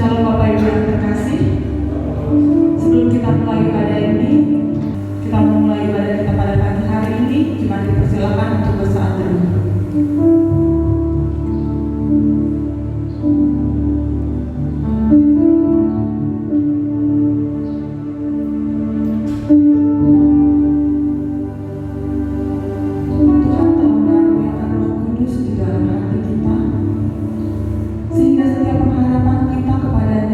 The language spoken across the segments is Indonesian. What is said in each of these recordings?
Shalom Bapak Ibu yang terkasih. Sebelum kita mulai ibadah ini, kita memulai ibadah kita pada pagi hari ini, jemaat dipersilakan untuk bersaat teduh. Sehingga setiap pengharapan kita kepadanya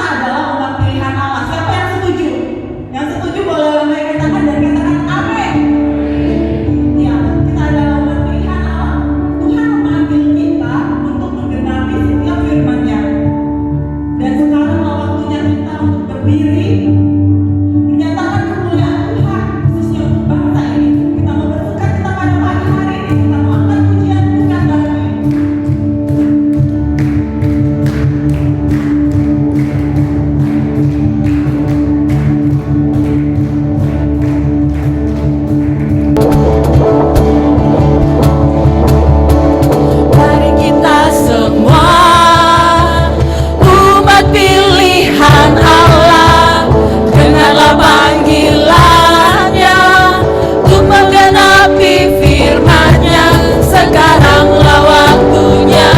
adalah umat pilihan Allah. Siapa yang setuju? Yang setuju boleh lambaikan tangan dan katakan amin. Ya, kita adalah umat pilihan Allah. Tuhan memanggil kita untuk menggenapi setiap firman-Nya. Dan sekaranglah waktunya kita untuk berdiri menyatakan kemuliaan Tuhan, khususnya untuk bangsa ini. Kita mau bersuka cita pada pagi hari ini. Kita mau angkat pujian bukan lagi. Mari kita semua umat pilihan Allah, dengarlah panggilannya untuk menggenapi firman-Nya. Sekaranglah waktunya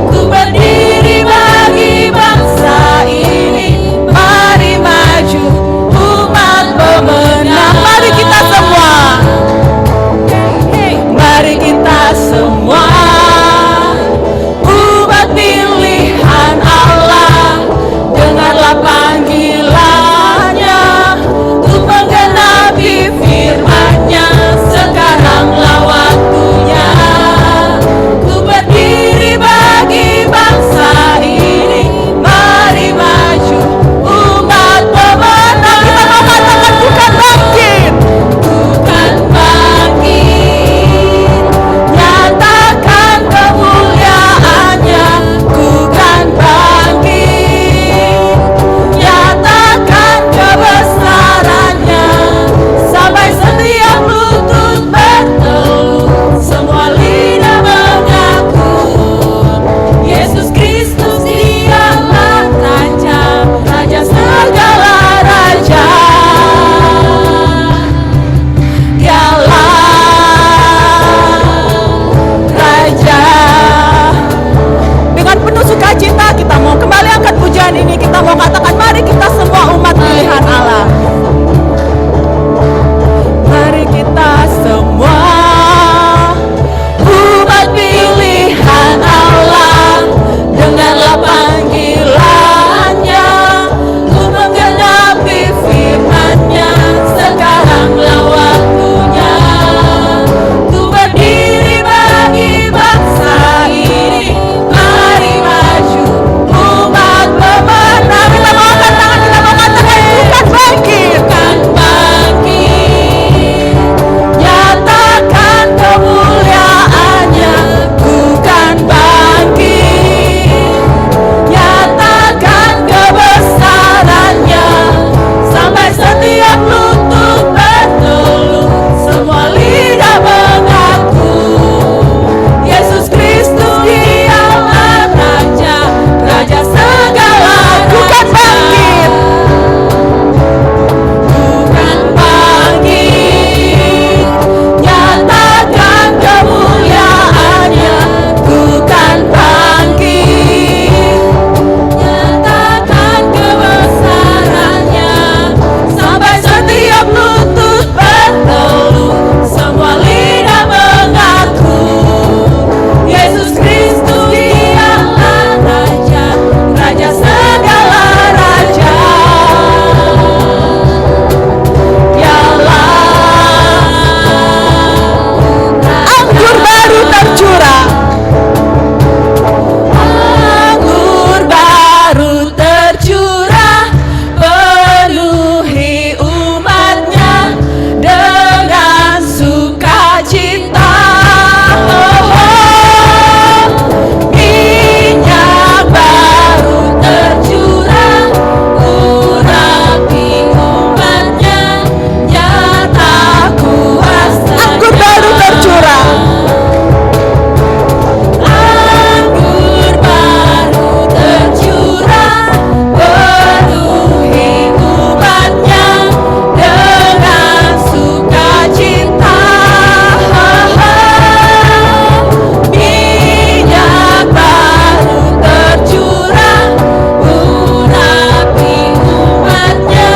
untuk berdiri bagi bangsa ini. Mari maju umat pemenang. Mari kita semua, mari kita semua umat pilihan Allah, dengarlah panggilannya untuk menggenapi firman-Nya. Sekaranglah waktunya untuk berdiri bagi bangsa ini. Mari maju umat pemenang. Kita mau katakan bukan bangkit, bukan bangkit, nyatakan kemuliaan-Nya. Bukan bangkit, nyatakan kebesaran-Nya, sampai setiap lutut bertelut, semua lidah mengaku Yesus Kristus Dialah Raja, Raja segala raja. Dialah Raja. Dengan penuh sukacita kita mau kembali angkat pujian ini. Kita mau katakan mari kita semua umat pilihan Allah. Mari kita semua umat pilihan Allah, dengarlah panggilannya untuk menggenapi firman-Nya. Sekaranglah waktunya untuk berdiri bagi bangsa ini. Mari maju umat pemenang. Kita mau angkat tangan, kita mau katakan bukan bangkit, bukan bangkit, nyatakan kemuliaan-Nya. Bukan bangkit, nyatakan kebesaran-Nya, sampai setiap lutut bertelut, semua lidah mengaku Yesus Kristus Dialah Raja, Raja segala raja. Bukan bangkit, bukan bangkit, nyatakan kemuliaan-Nya. Bukan bangkit, nyatakan kebesaran-Nya, sampai setiap lutut bertelut, semua lidah mengaku Yesus Kristus Dialah Raja, Raja segala raja. Dialah anggur baru tercurah, anggur baru tercurah, penuhi umat-Nya dengan sukacita. Minyak baru tercurah, urapi umat-Nya, nyata kuasa-Nya. Anggur baru tercurah, anggur baru tercurah, penuhi umat-Nya dengan sukacita. Minyak baru tercurah, urapi umat-Nya,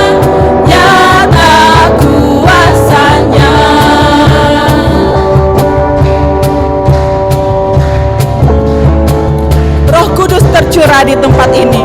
nyata kuasa-Nya. Roh Kudus tercurah di tempat ini.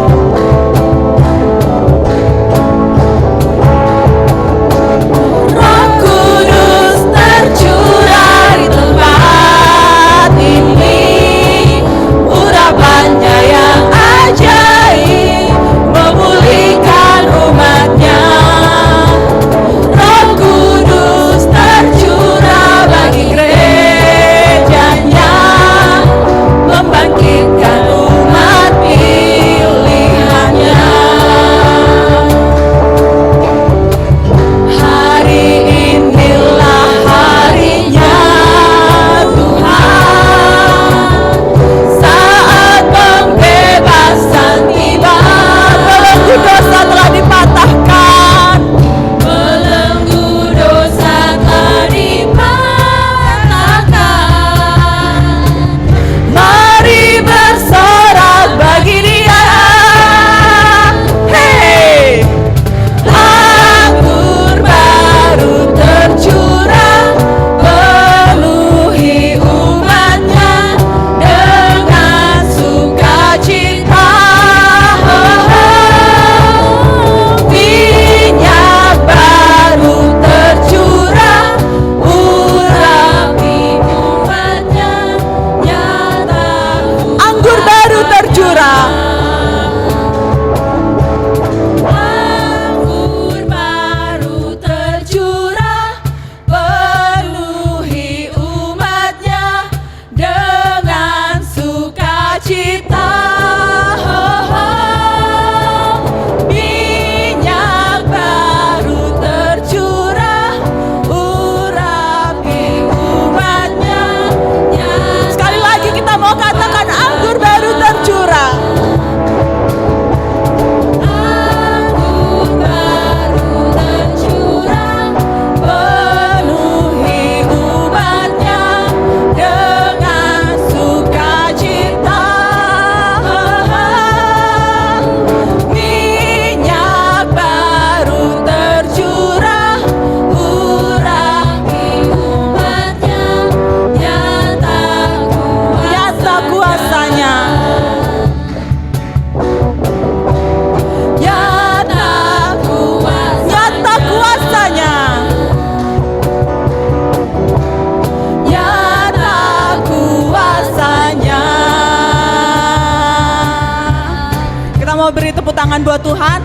mau beri tepuk tangan buat Tuhan?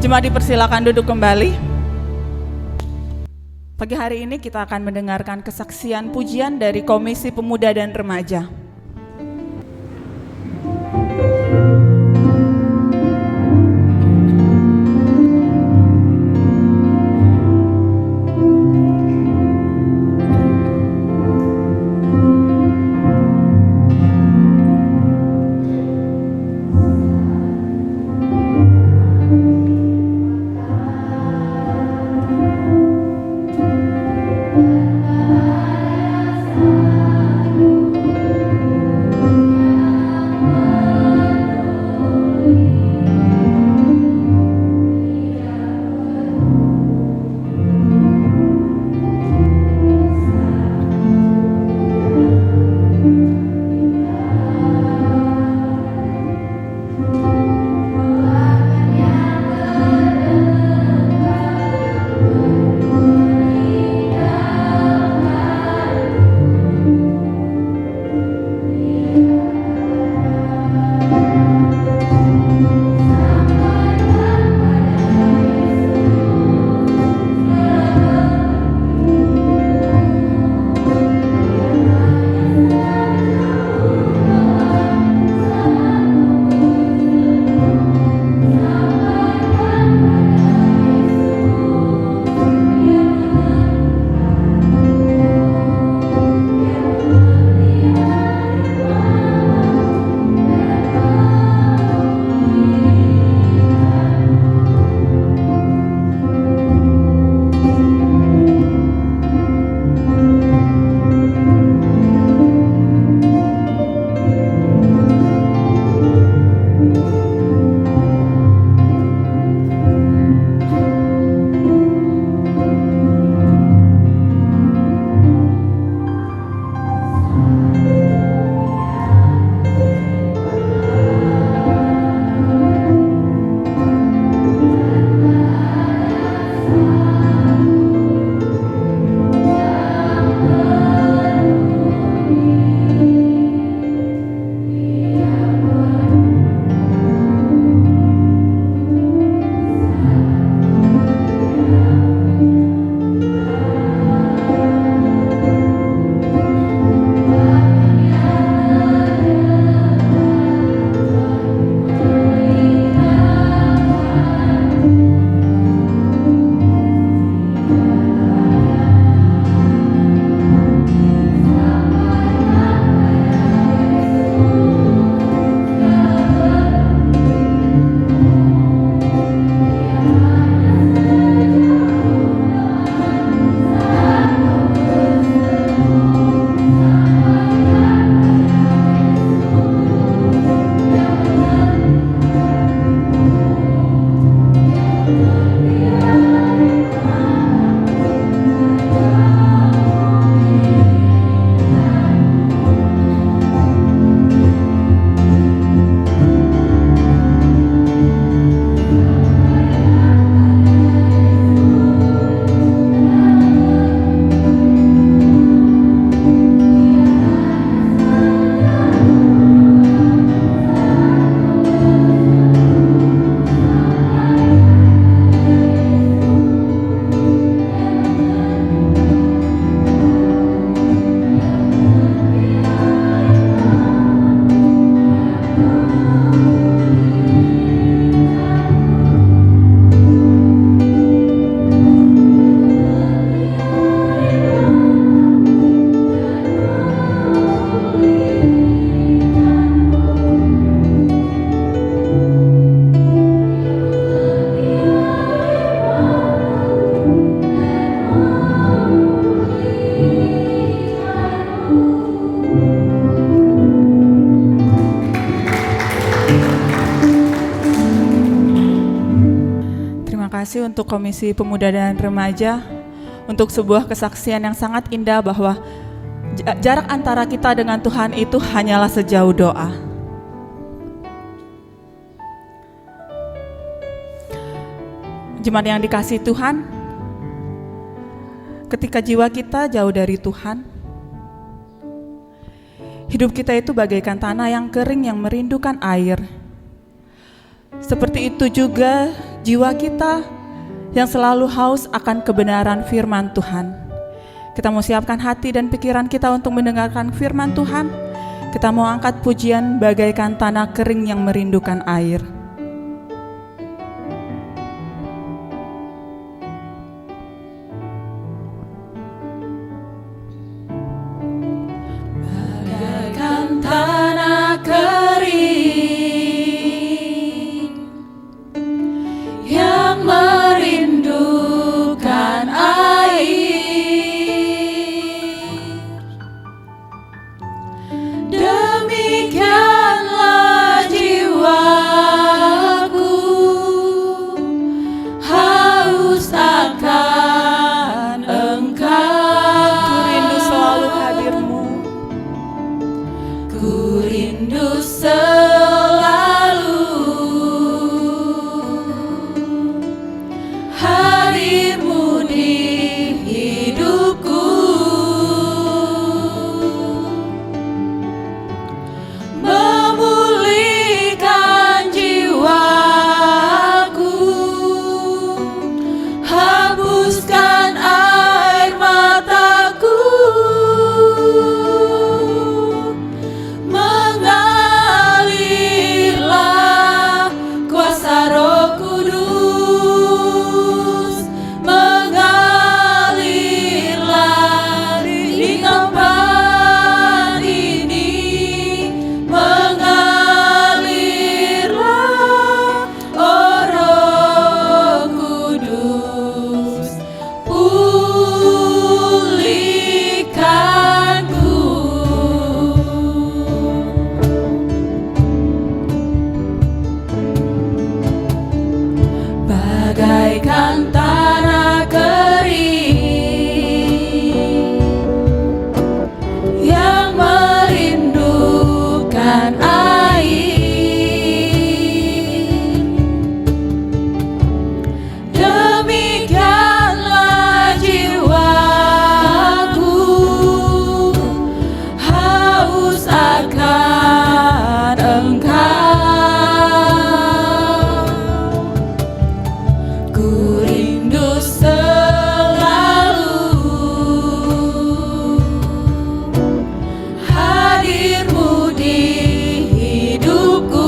Jemaat dipersilakan duduk kembali. Pagi hari ini kita akan mendengarkan kesaksian pujian dari Komisi Pemuda dan Remaja. kasih untuk Komisi Pemuda dan Remaja untuk sebuah kesaksian yang sangat indah bahwa jarak antara kita dengan Tuhan itu hanyalah sejauh doa. Jemaat yang dikasihi Tuhan, ketika jiwa kita jauh dari Tuhan, hidup kita itu bagaikan tanah yang kering yang merindukan air. Seperti itu juga jiwa kita yang selalu haus akan kebenaran firman Tuhan. Kita mau siapkan hati dan pikiran kita untuk mendengarkan firman Tuhan. Kita mau angkat pujian bagaikan tanah kering yang merindukan air. Bagaikan tanah kering yang merindukan air. Demikianlah jiwaku haus akan Engkau. Ku rindu selalu hadir-Mu. Ku rindu selalu hadir-Mu di hidupku. Memulihkan jiwaku, hapuskan air mataku, mengalirlah kuasa Roh Kudus, mengalirlah di tempat ini, mengalirlah, oh Roh Kudus, pulihkanku. Bagaikan tanah kering yang merindukan air. Demikianlah jiwaku haus akan Engkau. Ku rindu selalu hadir-Mu di hidupku.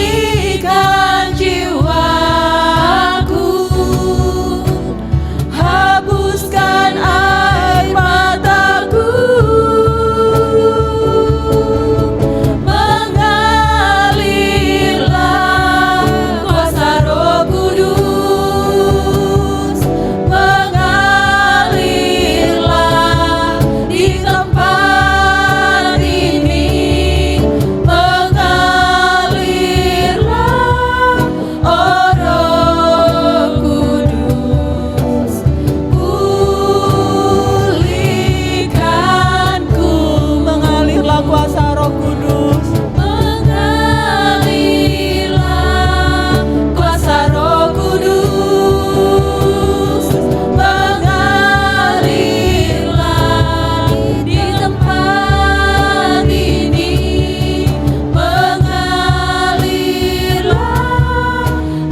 Memulihkan jiwaku, hapuskan air mataku, mengalirlah kuasa Roh Kudus, mengalirlah di tempat ini, mengalirlah, oh Roh Kudus, pulihkanku. Mengalirlah kuasa Roh Kudus, mengalirlah kuasa Roh Kudus, mengalirlah di tempat ini, mengalirlah,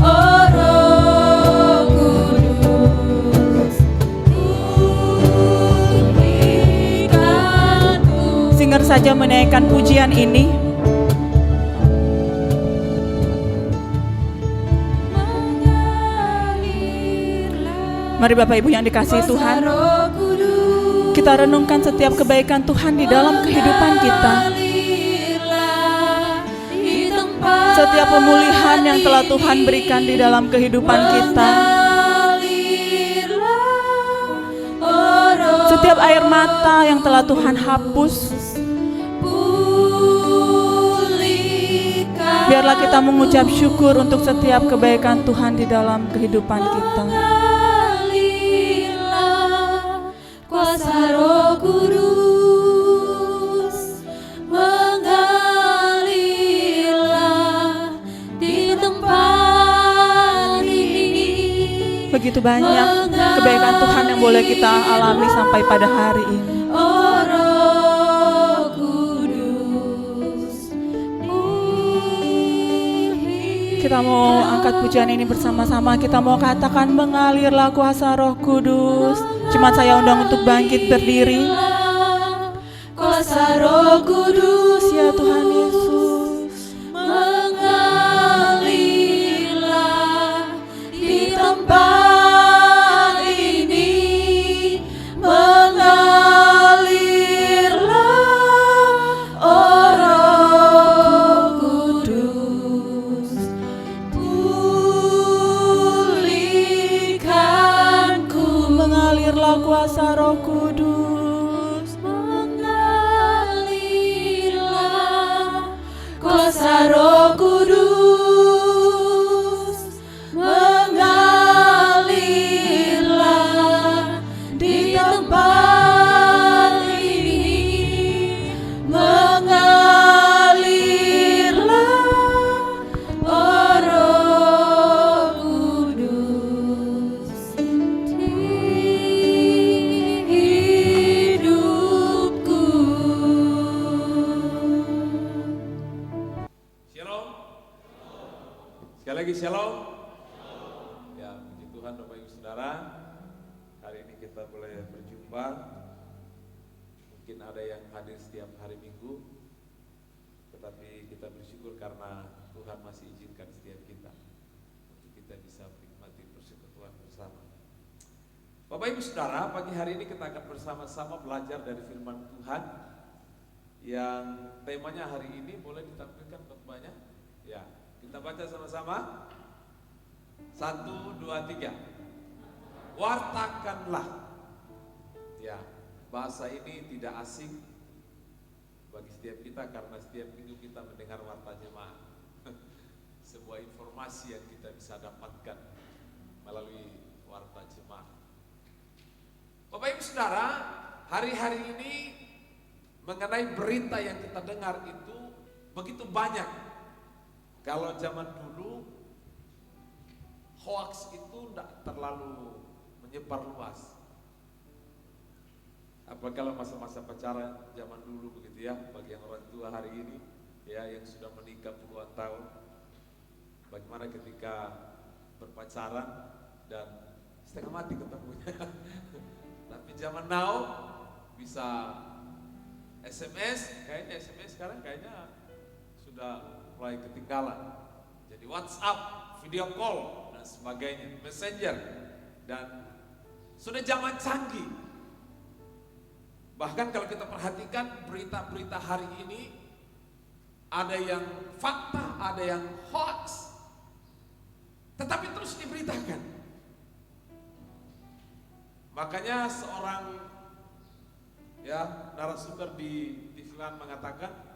oh Roh Kudus, pulihkanku. Singer saja menaikkan pujian ini. Mari Bapak Ibu yang dikasihi Tuhan, kita renungkan setiap kebaikan Tuhan di dalam kehidupan kita. Setiap pemulihan yang telah Tuhan berikan di dalam kehidupan kita. Setiap air mata yang telah Tuhan hapus. Biarlah kita mengucap syukur untuk setiap kebaikan Tuhan di dalam kehidupan kita. Kuasa Roh Kudus mengalirlah di tempat begitu banyak kebaikan Tuhan yang boleh kita alami sampai pada hari ini. Oh Roh Kudus, Kita mau angkat pujian ini bersama-sama. Kita mau katakan mengalirlah kuasa Roh Kudus. Cuma saya undang untuk bangkit berdiri. kuasa Roh Kudus, Ya Tuhan Yesus, mengalirlah di tempat ini, mengalirlah oh Roh Kudus, pulihkanku, mengalirlah kuasa Roh Kudus. kuasa Roh Kudus, mengalirlah di tempat ini, mengalirlah oh Roh Kudus di hidupku. Sekali lagi shalom. Ya, puji Tuhan Bapak Ibu Saudara. Hari ini kita boleh berjumpa. Mungkin ada yang hadir setiap hari Minggu, tetapi kita bersyukur karena Tuhan masih izinkan setiap kita untuk kita bisa menikmati persekutuan bersama. Bapak Ibu Saudara, pagi hari ini kita akan bersama-sama belajar dari firman Tuhan yang temanya hari ini boleh ditampilkan khotbahnya. Ya, kita baca sama-sama. 1, 2, 3. Wartakanlah. Ya, bahasa ini tidak asing bagi setiap kita karena setiap minggu kita mendengar warta jemaat. Sebuah informasi yang kita bisa dapatkan melalui warta jemaat. Bapak Ibu Saudara, hari-hari ini mengenai berita yang kita dengar itu begitu banyak. Kalau zaman dulu hoax itu tidak terlalu menyebar luas. Apalagi kalau masa-masa pacaran zaman dulu begitu ya, bagi yang orang tua hari ini ya yang sudah menikah puluhan tahun, bagaimana ketika berpacaran dan setengah mati ketemunya. Tapi zaman now bisa SMS, kayaknya SMS sekarang kayaknya sudah mulai ketinggalan. Jadi WhatsApp, video call dan sebagainya, Messenger, dan sudah zaman canggih. Bahkan kalau kita perhatikan berita-berita hari ini, ada yang fakta, ada yang hoax, tetapi terus diberitakan. Makanya seorang narasumber di TV-an mengatakan,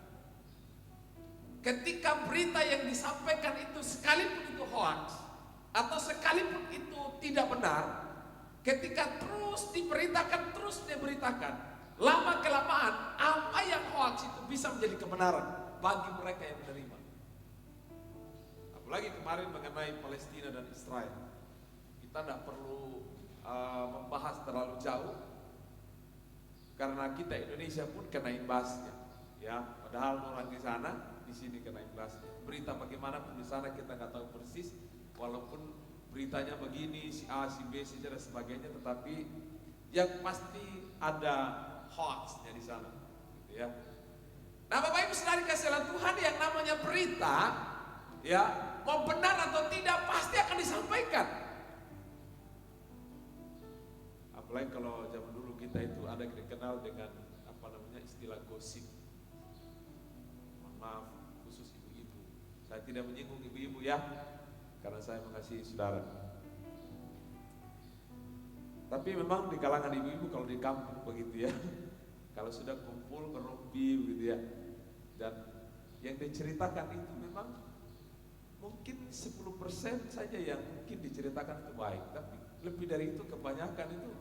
ketika berita yang disampaikan itu sekalipun itu hoax atau sekalipun itu tidak benar, ketika terus diberitakan, lama kelamaan apa yang hoax itu bisa menjadi kebenaran bagi mereka yang menerima. Apalagi kemarin mengenai Palestina dan Israel, kita tidak perlu membahas terlalu jauh karena kita Indonesia pun kena imbasnya, ya. Padahal orang di sana, di sini kena imbas. Berita bagaimanapun di sana kita nggak tahu persis, walaupun beritanya begini, si A, si B, si C dan sebagainya, tetapi yang pasti ada hoaxnya di sana, gitu ya. Nah, Bapak Ibu Saudara kasih Tuhan, yang namanya berita, ya, mau benar atau tidak pasti akan disampaikan. Apalagi kalau zaman dulu kita itu ada dikenal dengan istilah gosip. Maaf, khusus ibu-ibu. Saya tidak menyinggung ibu-ibu ya, karena saya mengasihi saudara. Tapi memang di kalangan ibu-ibu kalau di kampung begitu ya, kalau sudah kumpul ngerumpi begitu ya, dan yang diceritakan itu memang mungkin 10% saja yang mungkin diceritakan itu baik, tapi lebih dari itu kebanyakan itu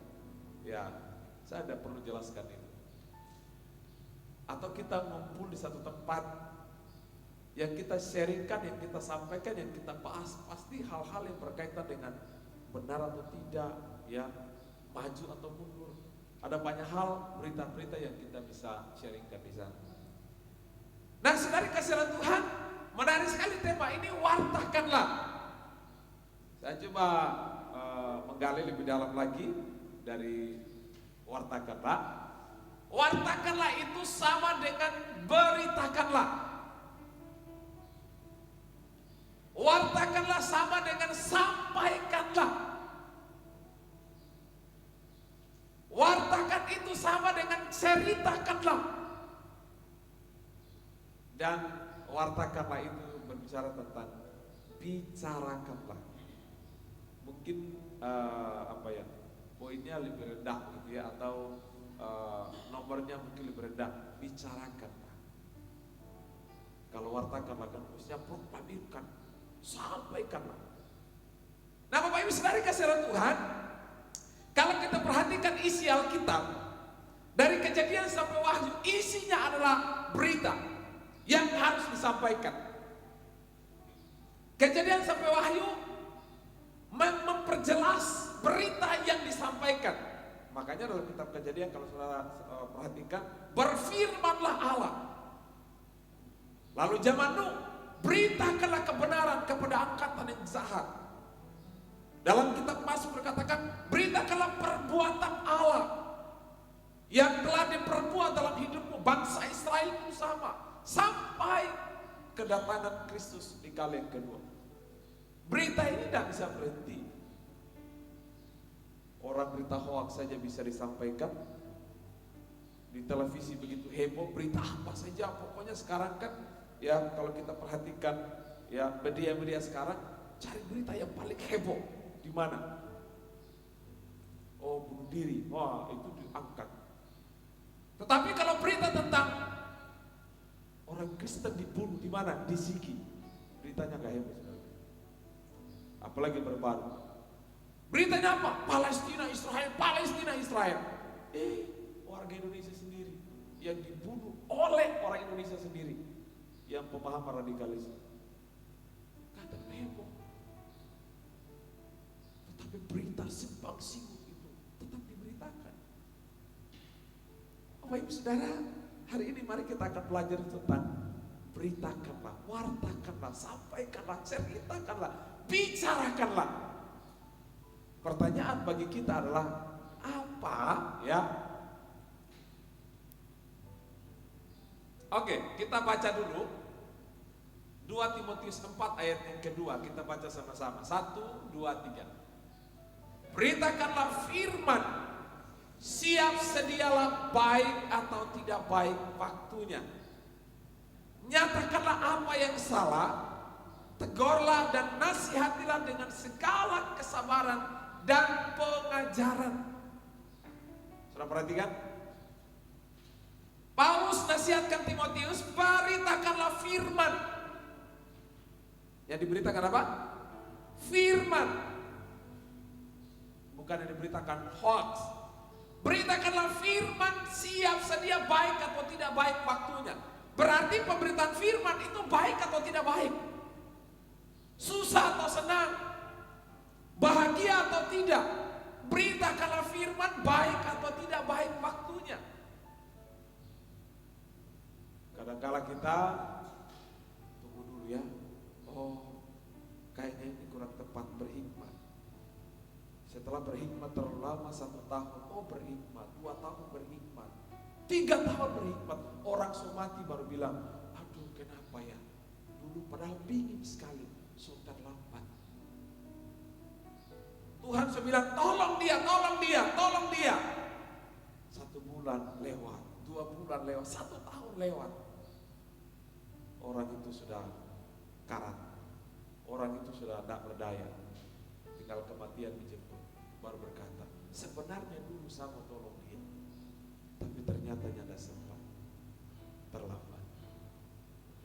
ya saya tidak perlu jelaskan itu. Atau kita ngumpul di satu tempat, yang kita sharingkan, yang kita sampaikan, yang kita bahas pasti hal-hal yang berkaitan dengan benar atau tidak, ya, maju atau mundur. Ada banyak hal, berita-berita yang kita bisa sharingkan di sana. Nah, saudara kasihan Tuhan, menarik sekali tema ini, wartakanlah. Saya coba menggali lebih dalam lagi dari wartakanlah. Wartakanlah itu sama dengan beritakanlah. Wartakanlah sama dengan sampaikanlah. Wartakan itu sama dengan ceritakanlah. Dan wartakanlah itu berbicara tentang bicarakanlah. Mungkin poinnya lebih rendah gitu ya, atau nomornya mungkin lebih rendah. Bicarakanlah. Kalau wartakanlah kan harusnya proklamirkan, sampaikanlah. Nah, Bapak Ibu Saudara kasihan Tuhan, kalau kita perhatikan isi Alkitab dari Kejadian sampai Wahyu, isinya adalah berita yang harus disampaikan. Kejadian sampai Wahyu memperjelas berita yang disampaikan. Makanya dalam kitab Kejadian kalau saudara perhatikan, berfirmanlah Allah. Lalu zaman Nuh, beritakanlah kebenaran kepada angkatan yang jahat. Dalam kitab Mazmur berkatakan, beritakanlah perbuatan Allah yang telah diperbuat dalam hidupmu. Bangsa Israel pun sama, sampai kedatangan Kristus di kali yang kedua. Berita ini tidak bisa berhenti. Orang berita hoax saja bisa disampaikan. Di televisi begitu heboh, berita apa saja. Pokoknya sekarang kan, ya kalau kita perhatikan, ya media-media sekarang cari berita yang paling heboh. Di mana? Oh, bunuh diri. Wah, itu diangkat. Tetapi kalau berita tentang orang Kristen dibunuh di mana? Di Sigi. Beritanya gak heboh. Apalagi berbaru. Beritanya apa? Palestina, Israel, Palestina, Israel. Warga Indonesia sendiri yang dibunuh oleh orang Indonesia sendiri yang pemahaman radikalisme. Kata heboh. Tetapi berita simpang siur itu tetap diberitakan. Bapak Ibu Saudara, hari ini mari kita akan belajar tentang beritakanlah, wartakanlah, sampaikanlah, ceritakanlah, bicarakanlah. Pertanyaan bagi kita adalah apa, ya? Oke, kita baca dulu 2 Timotius 4 ayat yang kedua. Kita baca sama-sama. 1, 2, 3. Beritakanlah firman, siap sedialah baik atau tidak baik waktunya. Nyatakanlah apa yang salah, tegurlah dan nasihatilah dengan segala kesabaran dan pengajaran. Sudah perhatikan? Paulus nasihatkan Timotius, beritakanlah firman. Yang diberitakan apa? Firman. Bukan yang diberitakan hoax. Beritakanlah firman, siap sedia baik atau tidak baik waktunya. Berarti pemberitaan firman itu baik atau tidak baik, susah atau senang, bahagia atau tidak. Beritakanlah firman, baik atau tidak baik waktunya. Kadang-kala kita tunggu dulu ya. Oh, kayaknya ini kurang tepat berhikmat. Setelah berhikmat terlalu lama, 1 tahun, oh berhikmat, 2 tahun berhikmat, 3 tahun berhikmat. Orang somati baru bilang, aduh kenapa ya, dulu padahal pingin sekali, sudah lambat. Tuhan sudah bilang, tolong dia, tolong dia, tolong dia. 1 bulan lewat, 2 bulan lewat, 1 tahun lewat. Orang itu sudah karat, orang itu sudah tidak berdaya, tinggal kematian dijemput. Baru berkata, sebenarnya dulu sama tolong dia, tapi ternyata tidak sempat, terlambat.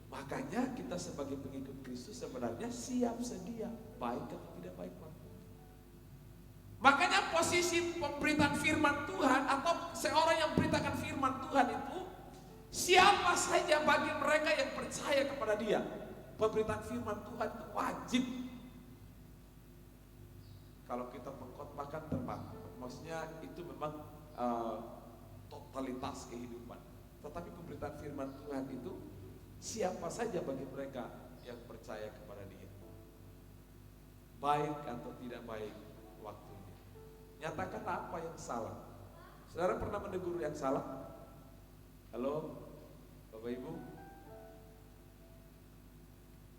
Makanya kita sebagai pengikut Kristus sebenarnya siap sedia, baik atau tidak baik waktu. Makanya posisi pemberitaan firman Tuhan atau seorang yang beritakan firman Tuhan itu, siapa saja bagi mereka yang percaya kepada dia, pemberitaan firman Tuhan itu wajib. kalau kita mengkhotbahkan termak, maksudnya itu memang totalitas kehidupan. Tetapi pemberitaan firman Tuhan itu siapa saja bagi mereka yang percaya kepada Dia, baik atau tidak baik waktunya. Nyatakanlah apa yang salah. Saudara pernah menegur yang salah? Halo, Bapak Ibu,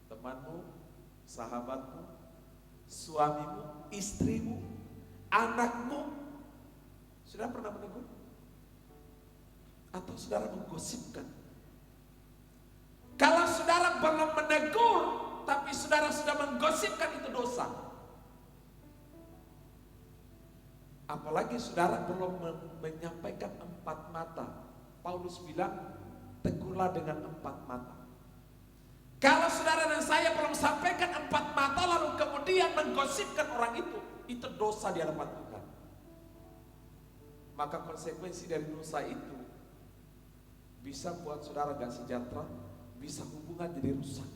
temanmu, sahabatmu, suamimu, istrimu, anakmu, saudara pernah menegur? Atau saudara menggosipkan? Kalau saudara belum menegur, tapi saudara sudah menggosipkan, itu dosa. Apalagi saudara belum menyampaikan 4 mata. Paulus bilang, tegurlah dengan 4 mata. Kalau saudara dan saya belum sampaikan 4 mata lalu kemudian menggosipkan orang itu dosa di hadapan Tuhan. Maka konsekuensi dari dosa itu bisa buat saudara gak sejahtera, bisa hubungan jadi rusak.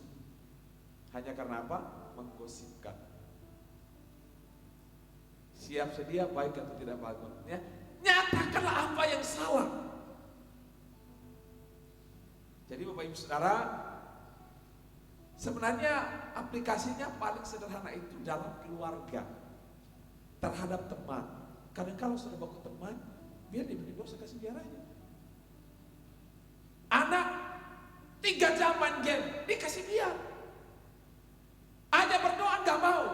Hanya karena apa? Menggosipkan. Siap sedia baik atau tidak baik. Nyatakanlah apa yang salah. Jadi Bapak Ibu Saudara, sebenarnya aplikasinya paling sederhana itu dalam keluarga, terhadap teman. Kadang kalau sudah baku teman, biar dia bikin dosa, kasih biar aja. Anak 3 jam main game, dikasih biar. Aja berdoa gak mau,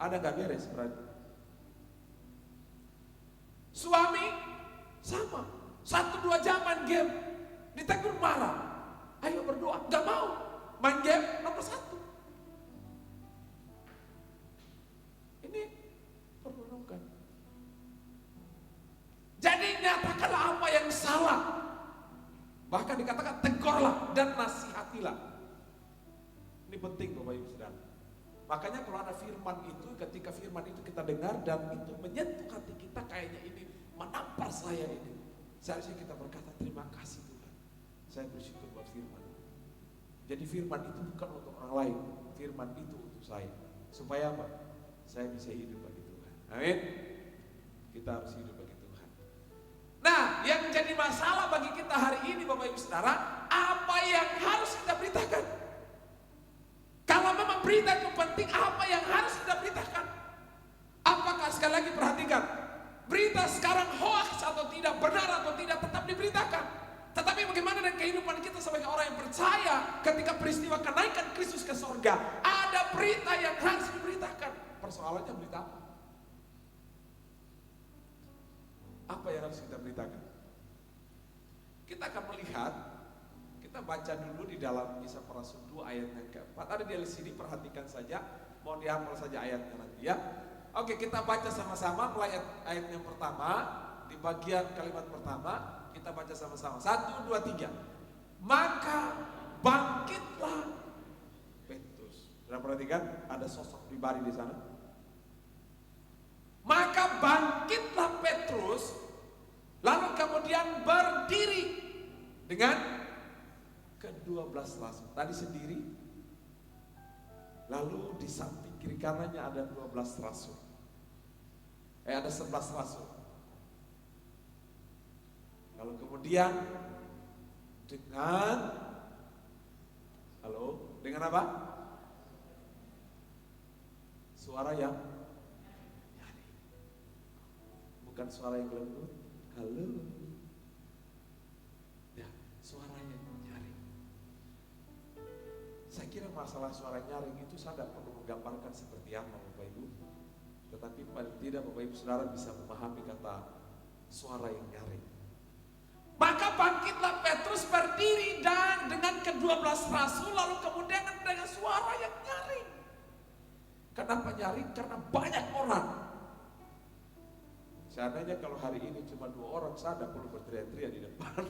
ada gak beres berarti. Suami sama, 1-2 jam main game, ditegur marah. Ayo berdoa, gak mau, main game nomor 1. Ini perlu renungkan. Jadi nyatakanlah apa yang salah. Bahkan dikatakan tegurlah dan nasihatilah. Ini penting Bapak Ibu Saudara. Makanya kalau ada firman itu, ketika firman itu kita dengar dan itu menyentuh hati kita, kayaknya ini menampar saya ini. Seharusnya kita berkata terima kasih Tuhan. Saya bersyukur buat firman. Jadi firman itu bukan untuk orang lain, firman itu untuk saya. Supaya apa? Saya bisa hidup bagi Tuhan. Amin. Kita harus hidup bagi Tuhan. Nah, yang jadi masalah bagi kita hari ini Bapak Ibu Saudara, apa yang harus kita beritakan? Kalau memang berita itu penting, apa yang harus kita beritakan? Apakah sekali lagi perhatikan, berita sekarang hoax atau tidak, benar atau tidak, tetap diberitakan. Tetapi bagaimana dengan kehidupan kita sebagai orang yang percaya ketika peristiwa kenaikan Kristus ke surga? Ada berita yang harus diberitakan. Persoalannya berita apa? Apa yang harus kita beritakan? Kita akan melihat, kita baca dulu di dalam Kisah Para Rasul 2 ayat yang keempat. Ada di sini, perhatikan saja, mohon dihafal saja ayatnya nanti ya. Oke, kita baca sama-sama mulai ayat yang pertama, di bagian kalimat pertama, kita baca sama-sama. 1, 2, 3. Maka bangkitlah Petrus. Sudah perhatikan, ada sosok pribadi di sana. Maka bangkitlah Petrus, lalu kemudian berdiri dengan ke-12 rasul. Tadi sendiri, lalu di samping kiri kanannya ada 12 rasul. Ada 11 rasul. Lalu kemudian dengan apa? Suara yang nyaring. Bukan suara yang lembut. Halo. Ya, suara yang nyaring. Saya kira masalah suara nyaring itu saya tidak perlu menggambarkan seperti apa Bapak Ibu. Tetapi paling tidak Bapak Ibu Saudara bisa memahami kata suara yang nyaring. Maka bangkitlah Petrus berdiri dan dengan ke-12 rasul, lalu kemudian dengan suara yang nyaring. Kenapa nyaring? Karena banyak orang. Seandainya kalau hari ini cuma 2 orang, saya tidak perlu berteriak-teriak di depan.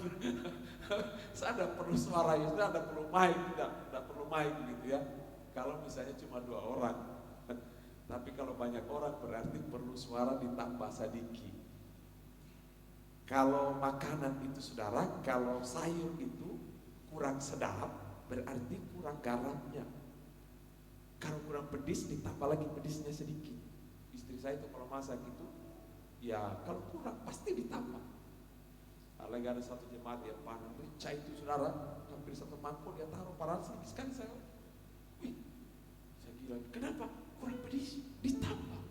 Saya tidak perlu suara, saya tidak perlu mic, tidak perlu mic gitu ya. Kalau misalnya cuma 2 orang. Tapi kalau banyak orang berarti perlu suara ditambah sedikit. Kalau makanan itu saudara, kalau sayur itu kurang sedap, berarti kurang garamnya. Kalau kurang pedis, ditambah lagi pedisnya sedikit. istri saya itu kalau masak itu, ya kalau kurang pasti ditambah. Lagi ada satu jemaat yang panen rica itu saudara, hampir satu mangkok dia taruh, padahal sedikit sekali saya. Wih, saya bilang kenapa kurang pedis? Ditambah.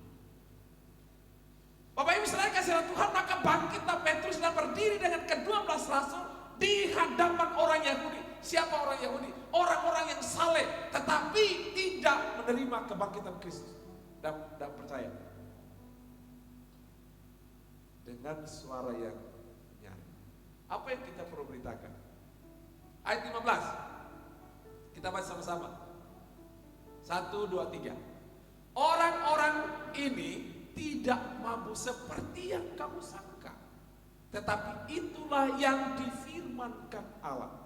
Bapak Ibu saudara kasih Tuhan, maka bangkitlah Petrus dan berdiri dengan ke-12 rasul di hadapan orang Yahudi. Siapa orang Yahudi? Orang-orang yang saleh tetapi tidak menerima kebangkitan Kristus dan percaya. Dengan suara yang nyaring. Apa yang kita perlu beritakan? Ayat 15. Kita baca sama-sama. 1, 2, 3. Orang-orang ini tidak mampu seperti yang kamu sangka, tetapi itulah yang difirmankan Allah.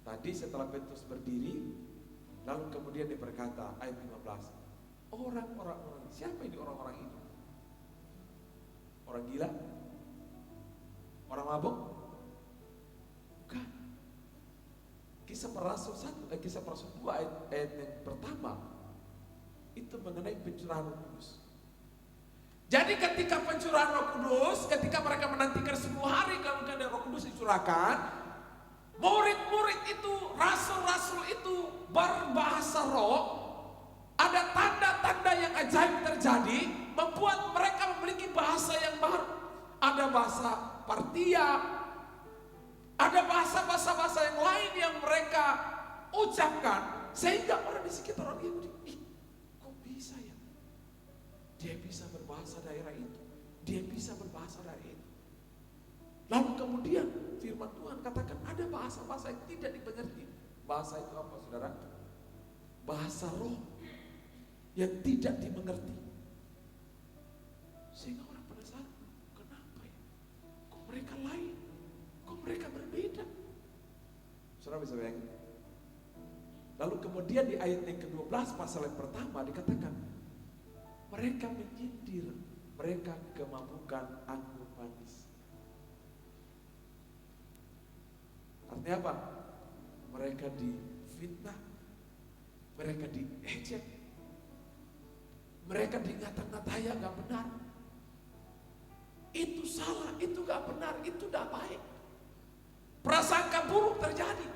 Tadi setelah Petrus berdiri, lalu kemudian dia berkata, ayat 15, orang-orang, siapa ini orang-orang ini? Orang gila? Orang mabuk? Bukan. Kisah para Rasul 1, Kisah para Rasul 2 ayat yang pertama itu mengenai pencurahan Roh Kudus. Jadi ketika pencurahan Roh Kudus, ketika mereka menantikan 10 hari kemudian Roh Kudus dicurahkan, murid-murid itu, rasul-rasul itu berbahasa roh, ada tanda-tanda yang ajaib terjadi, membuat mereka memiliki bahasa yang baru. Ada bahasa Partia, ada bahasa-bahasa yang lain yang mereka ucapkan, sehingga orang di sekitar orang Yahudi, kok bisa ya? Dia bisa berbahasa daerah itu, dia bisa berbahasa daerah itu. Lalu kemudian firman Tuhan katakan ada bahasa-bahasa yang tidak dimengerti. Bahasa itu apa saudara? Bahasa roh yang tidak dimengerti. Sehingga orang penasaran, kenapa ya? Kok mereka lain? Kok mereka berbeda? Saudara bisa bayangin? Lalu kemudian di ayat yang ke-12 pasal yang pertama dikatakan, mereka menyindir, mereka kemabukan anggur manis. Artinya apa? Mereka difitnah, mereka diejek, mereka dingata-ngatai yang gak benar. Itu salah, itu gak benar, itu gak baik. Prasangka buruk terjadi.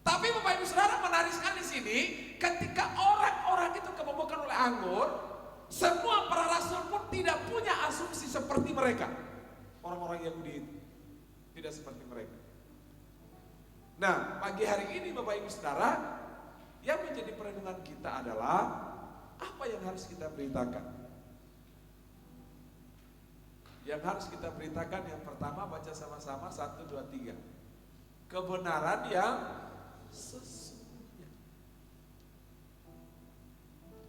Tapi Bapak Ibu Saudara, menarik sekali di sini, ketika orang-orang itu kemabukan oleh anggur, semua para rasul pun tidak punya asumsi seperti mereka. Orang-orang Yahudi itu tidak seperti mereka. Nah, pagi hari ini Bapak Ibu Saudara, yang menjadi perenungan kita adalah apa yang harus kita beritakan. Yang harus kita beritakan yang pertama, baca sama-sama 1, 2, 3. Kebenaran yang sesungguhnya.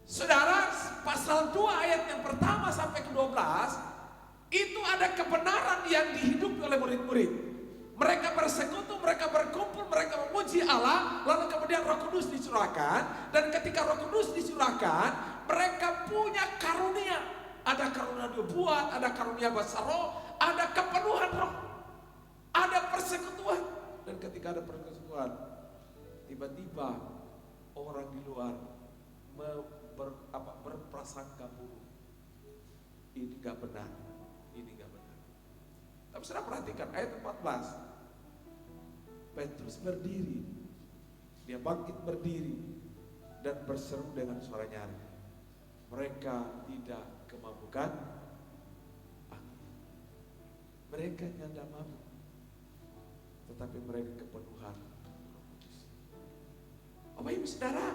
Saudara, pasal 2 ayat yang pertama sampai ke-12 itu ada kebenaran yang dihidupi oleh murid-murid. Mereka bersekutu, mereka berkumpul, mereka memuji Allah, lalu kemudian Roh Kudus dicurahkan, dan ketika Roh Kudus dicurahkan, mereka punya karunia. Ada karunia nubuat, ada karunia bahasa roh, ada kepenuhan roh, ada persekutuan. Dan ketika ada persekutuan, tiba-tiba orang di luar berprasangka buruk. Ini gak benar, ini gak benar. Tapi saudara perhatikan ayat 14. Petrus berdiri, dia bangkit berdiri dan berseru dengan suara nyaring. Mereka tidak kemabukan anggur. Mereka nyanda mabuk, tetapi mereka kepenuhan Roh Kudus. Bapak Ibu Saudara,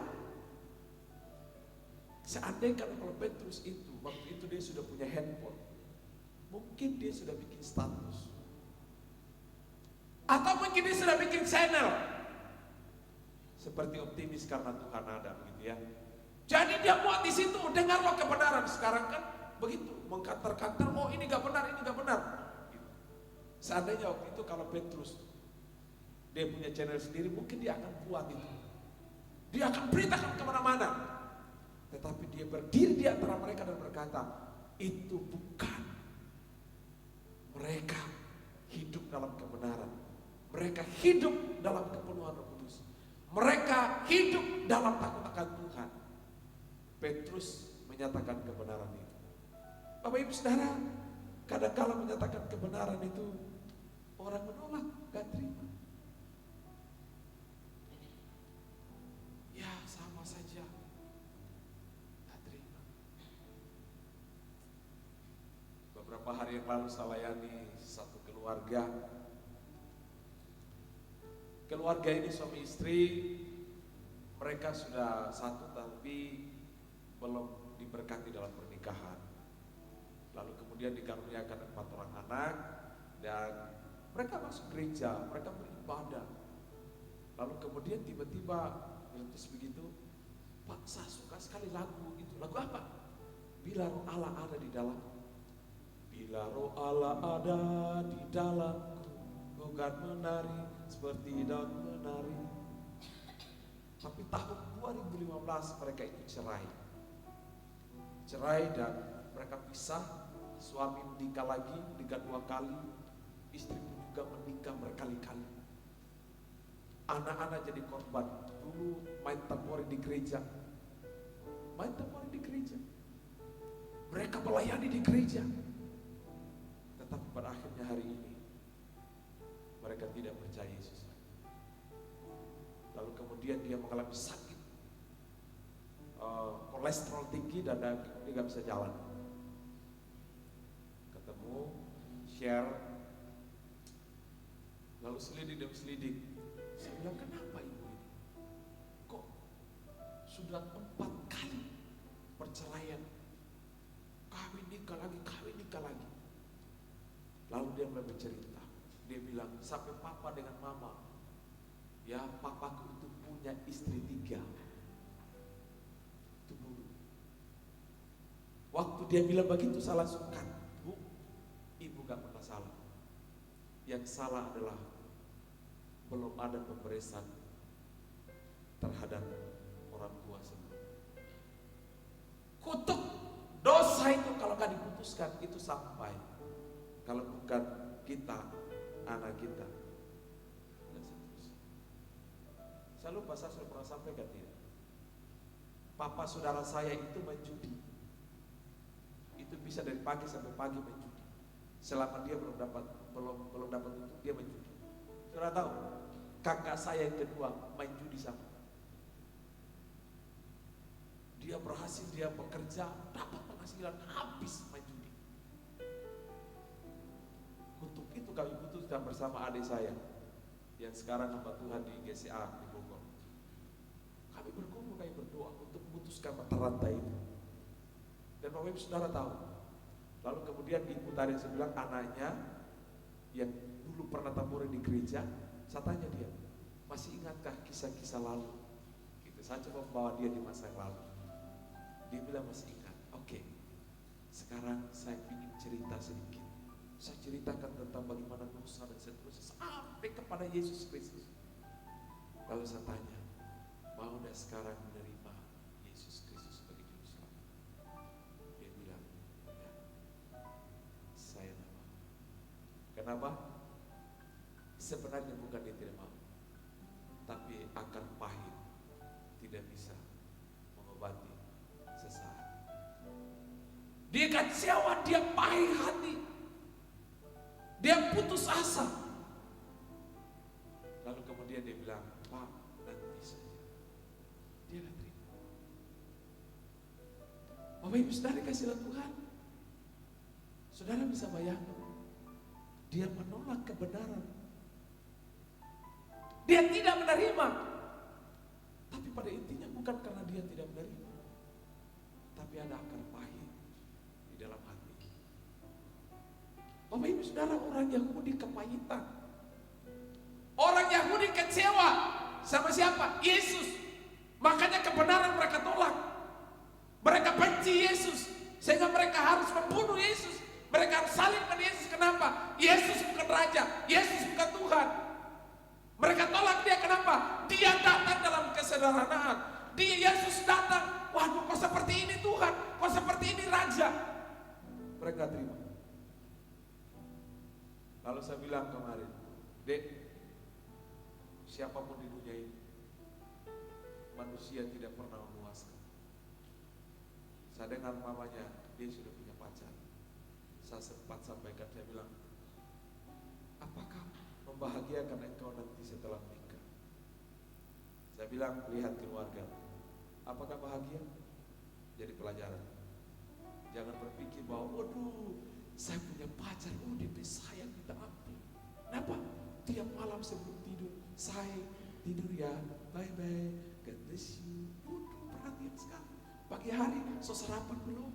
seandainya kalau Petrus itu waktu itu dia sudah punya handphone, mungkin dia sudah bikin status, atau mungkin dia sudah bikin channel seperti optimis karena Tuhan ada, begitu ya. Jadi dia buat di situ, dengarlah kebenaran. Sekarang kan begitu, mengkantar-kantar, oh ini gak benar, ini gak benar. Seandainya waktu itu kalau Petrus dia punya channel sendiri, mungkin dia akan buat itu. Dia akan beritakan kemana-mana. Tetapi dia berdiri di antara mereka dan berkata, itu bukan. Mereka hidup dalam kebenaran. Mereka hidup dalam kepenuhan Roh Kudus. Mereka hidup dalam takut akan Tuhan. Petrus menyatakan kebenaran itu. Bapak Ibu Saudara, kadang-kala menyatakan kebenaran itu orang menolak, gak terima. Ya sama saja, gak terima. Beberapa hari yang lalu saya layani satu keluarga. Keluarga ini suami istri, mereka sudah satu tapi belum diberkati dalam pernikahan. Lalu kemudian dikaruniakan 4 orang anak dan mereka masuk gereja, mereka beribadah. Lalu kemudian tiba-tiba terus begitu, Pak, saya suka sekali lagu itu. Lagu apa? Bila roh Allah ada di dalam. Bila roh Allah ada di dalamku, bukan menari seperti Daud menari. Tapi tahun 2015 mereka itu cerai dan mereka pisah. Suami menikah lagi, menikah 2 kali, istri pun juga menikah berkali-kali. Anak-anak jadi korban. Dulu main tambori di gereja, mereka melayani di gereja. Tetapi pada akhirnya hari ini mereka tidak percaya Yesus. Lalu kemudian dia mengalami sakit, kolesterol tinggi dan dia nggak bisa jalan. Ketemu, share, lalu selidik. Saya bilang, kenapa ibu ini? Kok sudah 4 kali perceraian, kawin nikah lagi. Lalu dia mulai bercerita. Dia bilang, sampai papa dengan mama, ya papaku itu punya istri 3. Itu dulu. Waktu dia bilang begitu salah suka. Bu, ibu gak pernah salah. Yang salah adalah belum ada pemberian terhadap orang tua sebelum. Kutuk dosa itu kalau gak diputuskan itu sampai. Kalau bukan kita, anak kita. Saya lupa saya sudah pernah sampaikan tidak. Papa saudara saya itu menjudi. Itu bisa dari pagi sampai pagi menjudi. Selama dia belum dapat untung dia menjudi. Saudara tahu, kakak saya yang kedua main judi sama. Dia berhasil, dia bekerja, dapat penghasilan, habis main judi. Untuk itu kami putuskan bersama adik saya yang sekarang hamba Tuhan di GCA di Bogor. Kami berkumpul, kami berdoa untuk memutuskan mata rantai itu. Dan Bapak Ibu Saudara tahu, lalu kemudian ibu tadi saya bilang anaknya yang dulu pernah tamburi di gereja, saya tanya dia, masih ingatkah kisah-kisah lalu? Gitu. Saya coba membawa dia di masa yang lalu. Dia bilang masih ingat. Oke. Sekarang saya ingin cerita sedikit. Saya ceritakan tentang bagaimana dosa dan seterusnya sampai kepada Yesus Kristus. Lalu saya tanya, mau tidak sekarang menerima Yesus Kristus sebagai juru selamat? Dia bilang, ya, saya tidak mau. Kenapa? Sebenarnya bukan dia tidak mau, tapi akan pahit, tidak bisa mengobati sesaat. Dia kecewa, dia pahit hati, dia putus asa. Lalu kemudian dia bilang, Pak, nanti saja. Dia tidak terima. Bapak Ibu Saudara kasih Tuhan, saudara bisa bayangkan, dia menolak kebenaran. Dia tidak menerima. Tapi pada intinya bukan karena dia tidak menerima, tapi ada akar pahit di dalam hati. Bapak Ibu Saudara, orang Yahudi kepahitan. Orang Yahudi kecewa sama siapa? Yesus. Makanya kebenaran mereka tolak. Mereka benci Yesus, sehingga mereka harus membunuh Yesus. Mereka harus salibkan Yesus. Kenapa? Yesus bukan raja, Yesus bukan Tuhan. Mereka tolak dia, kenapa? Dia datang dalam kesederhanaan. Dia Yesus datang, waduh kok seperti ini Tuhan, kok seperti ini Raja. Mereka terima. Lalu saya bilang kemarin, Dek, siapapun di dunia ini, manusia tidak pernah memuaskan. Saya dengar mamanya, dia sudah punya pacar. Saya sempat sampaikan, saya bilang, apakah membahagiakan engkau nanti setelah menikah? Saya bilang, lihat keluarga, apakah bahagia? Jadi pelajaran. Jangan berpikir bahwa, waduh, saya punya pacar, dia sayang minta ampun. Kenapa? Tiap malam sebelum tidur, saya tidur ya, bye-bye, God bless you. Waduh, perhatian sekali. Pagi hari, so sarapan belum?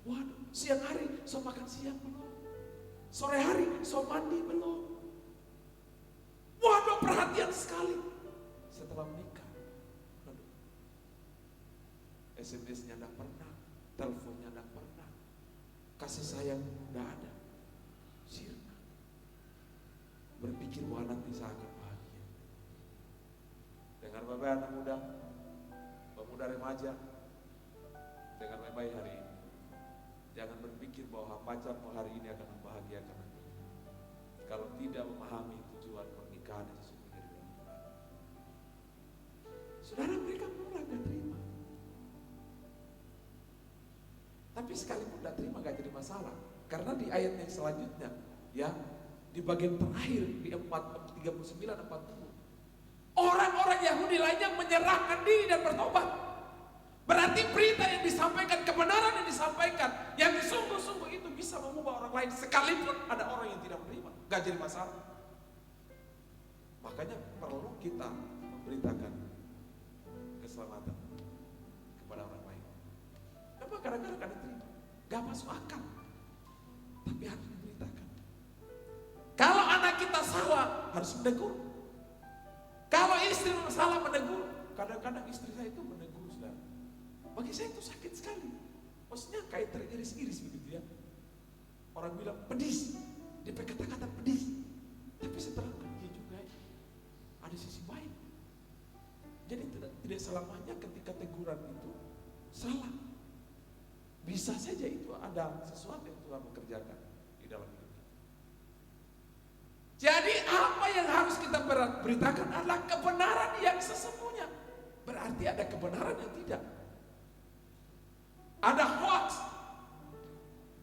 Waduh, siang hari, so makan siang belum? Sore hari, so mandi belum? Waduh, perhatian sekali. Setelah menikah, waduh, SMS-nya enggak pernah, teleponnya enggak pernah, kasih sayang enggak ada. Sirna. Berpikir bahwa nanti saya akan bahagia. Dengar bapak anak muda, pemuda remaja, dengar baik-baik hari ini. Jangan berpikir bahwa pacarmu hari ini akan membahagiakan nanti. Kalau tidak memahami tujuan pernikahan yang sesungguhnya di dalam Tuhan. Saudara, mereka menolak, gak terima. Tapi sekalipun gak terima gak jadi masalah. Karena di ayat yang selanjutnya, ya, di bagian terakhir di 39-40, orang-orang Yahudi lainnya menyerahkan diri dan bertobat. Berarti berita yang disampaikan, kebenaran yang disampaikan, yang sungguh-sungguh itu bisa mengubah orang lain. Sekalipun ada orang yang tidak menerima, gak jadi masalah. Makanya perlu kita memberitakan keselamatan kepada orang lain. Kenapa? Kadang-kadang gak diterima, gak masuk akal, tapi harus diberitakan. Kalau anak kita salah, harus menegur. Kalau istri salah, menegur. Kadang-kadang istri saya itu menegur, saudara. Bagi saya itu sakit sekali. Maksudnya kayak teriris-iris begitu ya. Orang bilang pedis, dia pakai kata-kata pedis. Tapi setelah kerja juga ada sisi baik. Jadi tidak selamanya ketika teguran itu salah. Bisa saja itu ada sesuatu yang Tuhan mengerjakan di dalam hidup. Jadi apa yang harus kita beritakan adalah kebenaran yang sesungguhnya. Berarti ada kebenaran yang tidak. Ada hoax.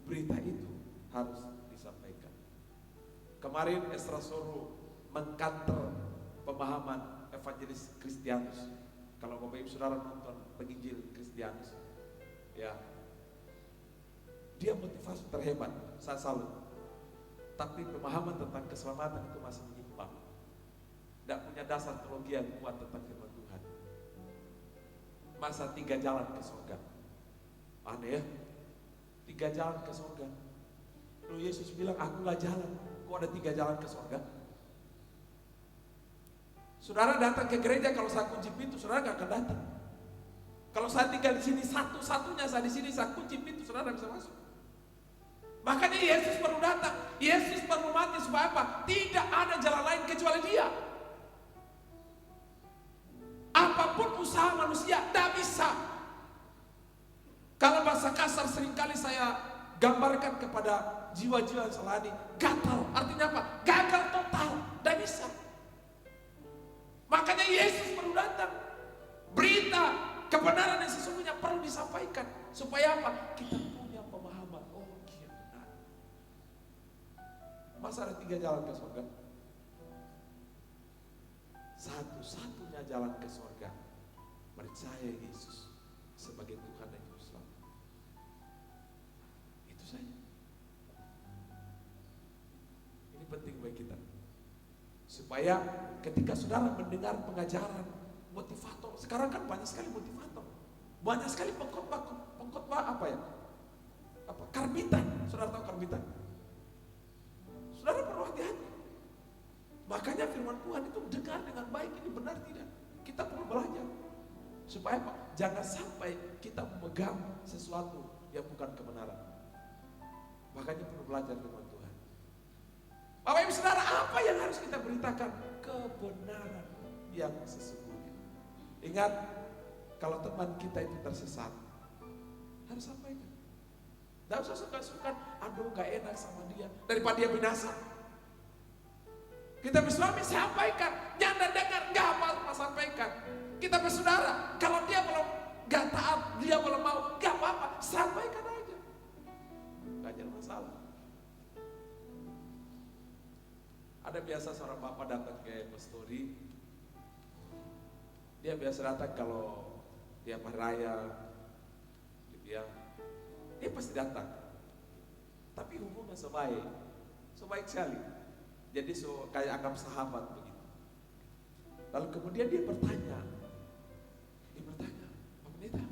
Berita itu harus disampaikan. Kemarin Esra Soro mengkanter pemahaman evangelis Kristianus. Kalau Bapak Ibu Saudara nonton penginjil Kristianus, ya, dia motivasi terhebat, saya salut. Tapi pemahaman tentang keselamatan itu masih menyimpang. Tidak punya dasar teologi yang kuat tentang firman Tuhan. Masa 3 jalan ke surga? Aneh ya, 3 jalan ke surga. Lalu Yesus bilang, akulah jalan. Kok ada 3 jalan ke surga? Saudara datang ke gereja, kalau saya kunci pintu, saudara gak akan datang. Kalau saya tinggal di sini, satu-satunya saya di sini, saya kunci pintu, saudara bisa masuk. Makanya Yesus perlu datang, Yesus perlu mati supaya apa? Tidak ada jalan lain kecuali Dia. Apapun usaha manusia, tidak bisa. Kalau bahasa kasar seringkali saya gambarkan kepada jiwa-jiwa yang selani, gatal. Artinya apa? Gagal total, tidak bisa. Makanya Yesus perlu datang. Berita kebenaran yang sesungguhnya perlu disampaikan. Supaya apa? Kita punya pemahaman. Oh iya benar. Masa ada 3 jalan ke surga? Satu-satunya jalan ke surga, percaya Yesus sebagai Tuhan dan Juru Selamat. Itu saja. Ini penting bagi kita. Supaya ketika saudara mendengar pengajaran motivator, sekarang kan banyak sekali motivator, banyak sekali pengkhotbah apa ya? Karbitan. Saudara tahu karbitan? Saudara perlu hati-hati. Makanya firman Tuhan itu dengar dengan baik, ini benar tidak? Kita perlu belajar. Supaya apa? Jangan sampai kita memegang sesuatu yang bukan kebenaran. Makanya perlu belajar firman Tuhan. Bapak Ibu Saudara, apa yang harus kita beritakan? Kebenaran yang sesungguhnya. Ingat, kalau teman kita itu tersesat, harus sampaikan. Tidak usah suka-suka, aduh gak enak sama dia, daripada dia binasa. Kita bersuami, sampaikan. Nyanda dengar, gak apa-apa sampaikan. Kita bersaudara, kalau dia belum gak taat, dia belum mau, gak salah. Ada biasa seorang bapak datang ke pastori. Dia biasa datang kalau tiap hari raya, gitu ya. Dia pasti datang. Tapi hubungan sebaik sekali. Jadi kayak anggap sahabat begitu. Lalu kemudian dia bertanya, Pak Pendeta,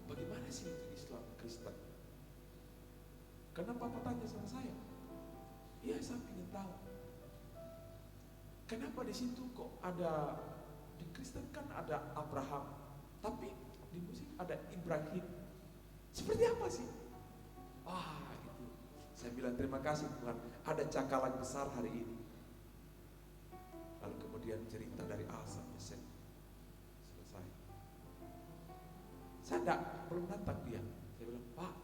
bagaimana sih itu Islam Kristen? Kenapa Bapak tanya sama saya? Iya, saya ingin tahu. Kenapa di situ kok ada, di Kristen kan ada Abraham, tapi di muslim ada Ibrahim. Seperti apa sih? Itu. Saya bilang terima kasih Tuhan, ada cakalang besar hari ini. Lalu kemudian cerita dari A sampai Z. Selesai. Saya belum datang dia. Saya bilang, Pak,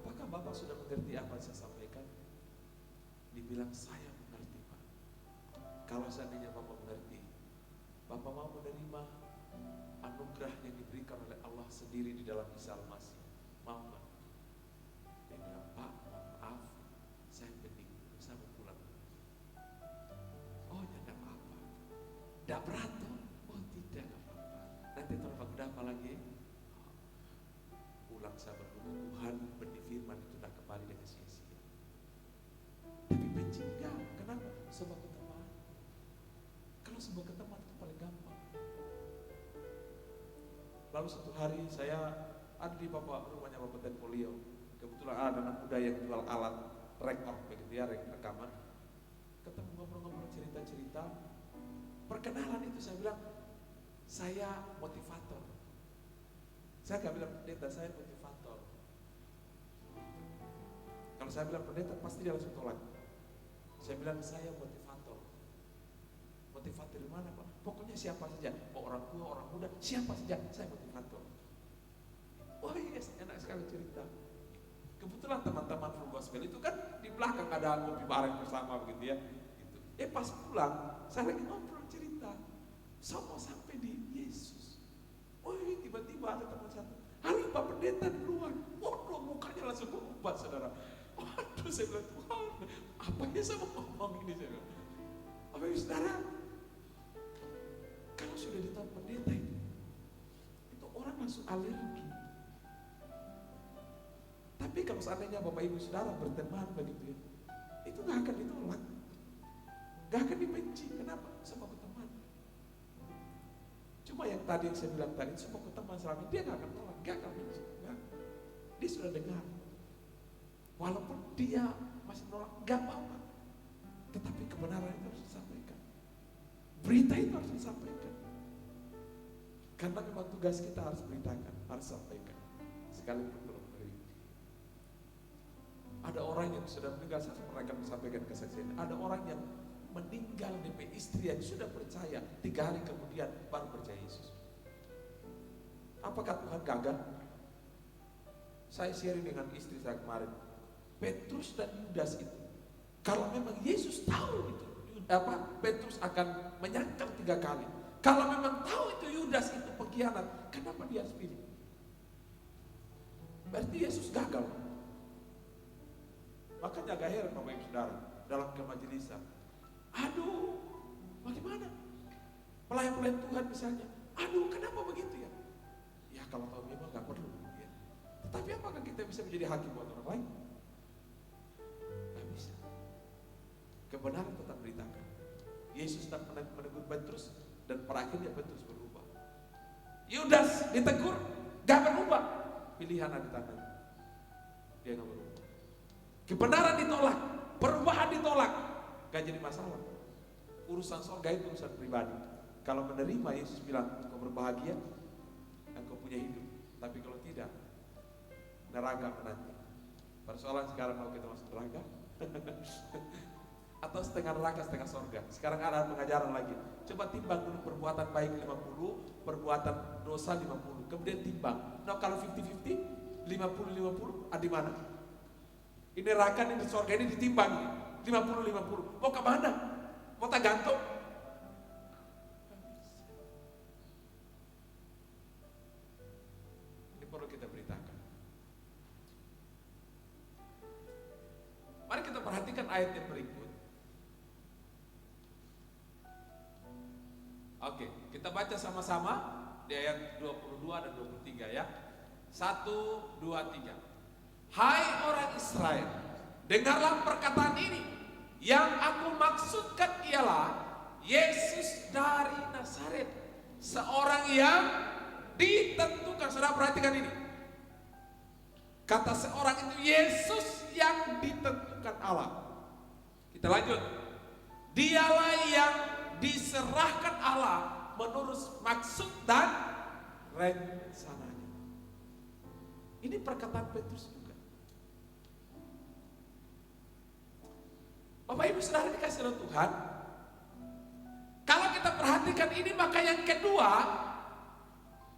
apakah Bapak sudah mengerti apa yang saya sampaikan? Dibilang, saya mengerti Pak. Kalau seandainya Bapak mengerti, Bapak mau menerima anugerah yang diberikan oleh Allah sendiri di dalam Isa Al-Masih, mau nggak? Dia bilang, Pak, maaf, saya penting, saya mau pulang. Oh ya, tidak apa-apa. Tidak berat toh? Oh tidak apa-apa. Nanti kalau Pak udah apa lagi? Pulang saya berdoa, Tuhan, benih firman itu tidak kembali dengan sia-sia. Tapi benci enggak. Kenapa? Sebab teman. Kalau sebuah teman itu paling gampang. Lalu satu hari saya ada di rumahnya Bapak Ten Polio. Kebetulan ada anak muda yang jual alat rekor begitu ya, rekaman. Ketemu ngobrol-ngobrol, cerita-cerita. Perkenalan itu saya bilang, saya motivator. Saya gak bilang pendeta, saya motivator. Kalau saya bilang pendeta, pasti dia langsung tolak. Saya bilang, saya motivator. Motivator di mana Pak? Pokoknya siapa saja, mau orang tua, orang muda, siapa saja, saya motivator. Wah yes, enak sekali cerita. Kebetulan teman-teman Full Gospel itu kan di belakang ada ngopi bareng bersama begitu ya. Gitu. Pas pulang, saya lagi ngobrol cerita, semua sampai di Yesus. Tiba-tiba ada teman satu, halo Pak Pendeta duluan. Waduh, mukanya langsung berubah saudara. Waduh, saya bilang, Tuhan, apa ya saya mau ngomong ini? Saya bilang, apa ya saudara? Kalau sudah ditahu pendeta itu orang langsung alergi. Tapi kalau seandainya Bapak Ibu Saudara berteman begitu ya, itu gak akan ditolak, gak akan dibenci. Kenapa? Sama teman. Cuma yang tadi yang saya bilang tadi, semua teman selama dia gak akan tolak, gak akan benci. Gak. Dia sudah dengar, walaupun dia masih menolak, gak apa-apa. Tetapi kebenaran itu harus disampaikan, berita itu harus disampaikan. Karena memang tugas kita harus beritakan, harus sampaikan, sekalipun belum menerima. Ada orang yang sudah meninggal, saya pernah akan menyampaikan kesaksian. Ada orang yang meninggal DP istri yang sudah percaya, 3 hari kemudian baru percaya Yesus. Apakah Tuhan gagal? Saya sharing dengan istri saya kemarin, Petrus dan Yudas itu, kalau memang Yesus tahu itu Petrus akan menyangkal 3 kali, kalau memang tahu itu Yudas itu pengkhianat, kenapa dia harus pilih? Berarti Yesus gagal. Makanya gak heran Bapak Ibu Saudara dalam kemajelisan, aduh bagaimana pelayan-pelayan Tuhan misalnya, aduh kenapa begitu ya? Ya kalau tahu memang gak perlu ya. Tetapi apakah kita bisa menjadi hakim buat orang lain? Gak bisa. Kebenaran tetap beritakan. Yesus tetap menegur Petrus, dan pada akhirnya Petrus berubah. Yudas ditegur, gak berubah. Pilihan ada di tangan, dia gak berubah. Kebenaran ditolak, perubahan ditolak, gak jadi masalah. Urusan surga itu urusan pribadi. Kalau menerima, Yesus bilang, engkau berbahagia, engkau punya hidup. Tapi kalau tidak, neraka menanti. Persoalan sekarang mau kita masuk neraka atau setengah neraka setengah surga. Sekarang ada pengajaran lagi. Coba timbang dulu perbuatan baik 50, perbuatan dosa 50. Kemudian timbang. Nah kalau 50-50, 50-50 ada di mana? Ini neraka ini surga ini ditimbang 50-50. Mau ke mana? Mau tak gantung? Ini perlu kita beritakan. ayat yang berikut. Oke, kita baca sama-sama di ayat 22 dan 23 ya. 1, 2, 3. Hai orang Israel, dengarlah perkataan ini. Yang aku maksudkan ialah Yesus dari Nazaret, seorang yang ditentukan. Saudara perhatikan ini. Kata seorang itu Yesus yang ditentukan Allah. Kita lanjut. Dialah yang diserahkan Allah menurut maksud dan rencananya. Ini perkataan Petrus juga. Bapak Ibu Saudara dikasih oleh Tuhan. Kalau kita perhatikan ini, maka yang kedua,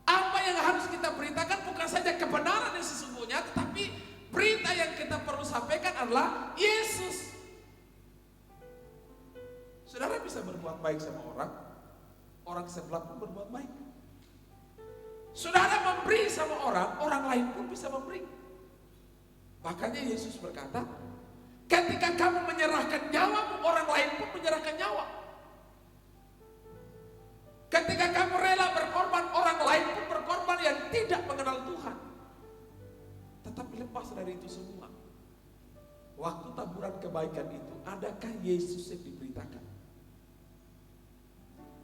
apa yang harus kita beritakan bukan saja kebenaran yang sesungguhnya, tetapi berita yang kita perlu sampaikan adalah Yesus. Saudara bisa berbuat baik sama orang, orang sebelah pun berbuat baik. Saudara memberi sama orang, orang lain pun bisa memberi. Makanya Yesus berkata, ketika kamu menyerahkan nyawamu, orang lain pun menyerahkan nyawa. Ketika kamu rela berkorban, orang lain pun berkorban yang tidak mengenal Tuhan. Tetapi lepas dari itu semua, waktu taburan kebaikan itu, adakah Yesus yang diberitakan?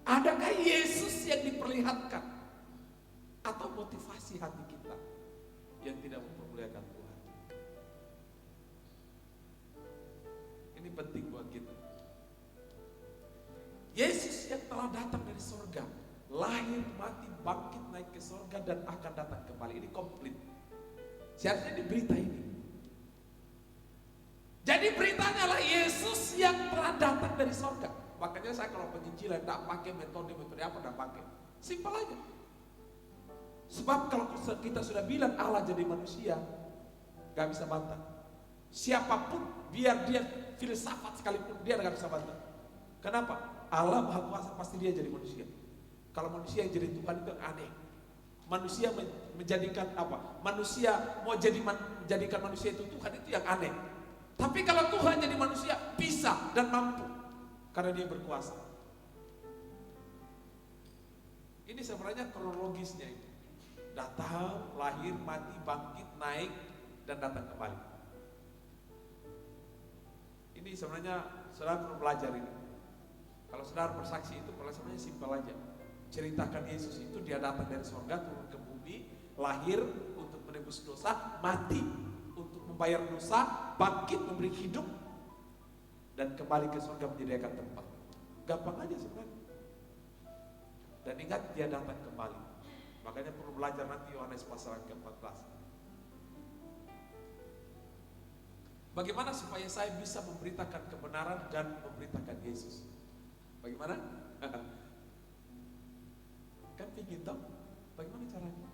Adakah Yesus yang diperlihatkan? Atau motivasi hati kita yang tidak mempermuliakan Tuhan? Ini penting buat kita. Yesus yang telah datang dari sorga, lahir, mati, bangkit, naik ke sorga, dan akan datang kembali. Ini komplit. Seharusnya di berita ini. Jadi beritanya adalah Yesus yang telah datang dari sorga. Makanya saya kalau penginjilan tidak pakai metode apa, tidak pakai. Simpel aja. Sebab kalau kita sudah bilang Allah jadi manusia, gak bisa bantah. Siapapun, biar dia filsafat sekalipun, dia gak bisa bantah. Kenapa? Allah Maha Kuasa, pasti dia jadi manusia. Kalau manusia yang jadi Tuhan itu aneh. Manusia menjadikan apa? Manusia mau menjadikan manusia itu Tuhan, itu yang aneh. Tapi kalau Tuhan jadi manusia, bisa dan mampu. Karena dia berkuasa. Ini sebenarnya kronologisnya itu. Datang, lahir, mati, bangkit, naik, dan datang kembali. Ini sebenarnya saudara perlu belajar ini. Kalau saudara bersaksi itu, kalau sebenarnya simpel aja. Ceritakan Yesus itu dia datang dari surga, turun ke bumi, lahir untuk menebus dosa, mati untuk membayar dosa, bangkit memberi hidup, dan kembali ke surga menyediakan tempat. Gampang aja sebenarnya. Dan ingat dia datang kembali. Makanya perlu belajar nanti Yohanes pasal ke-14. Bagaimana supaya saya bisa memberitakan kebenaran dan memberitakan Yesus? Bagaimana? Kan ingin tahu bagaimana caranya?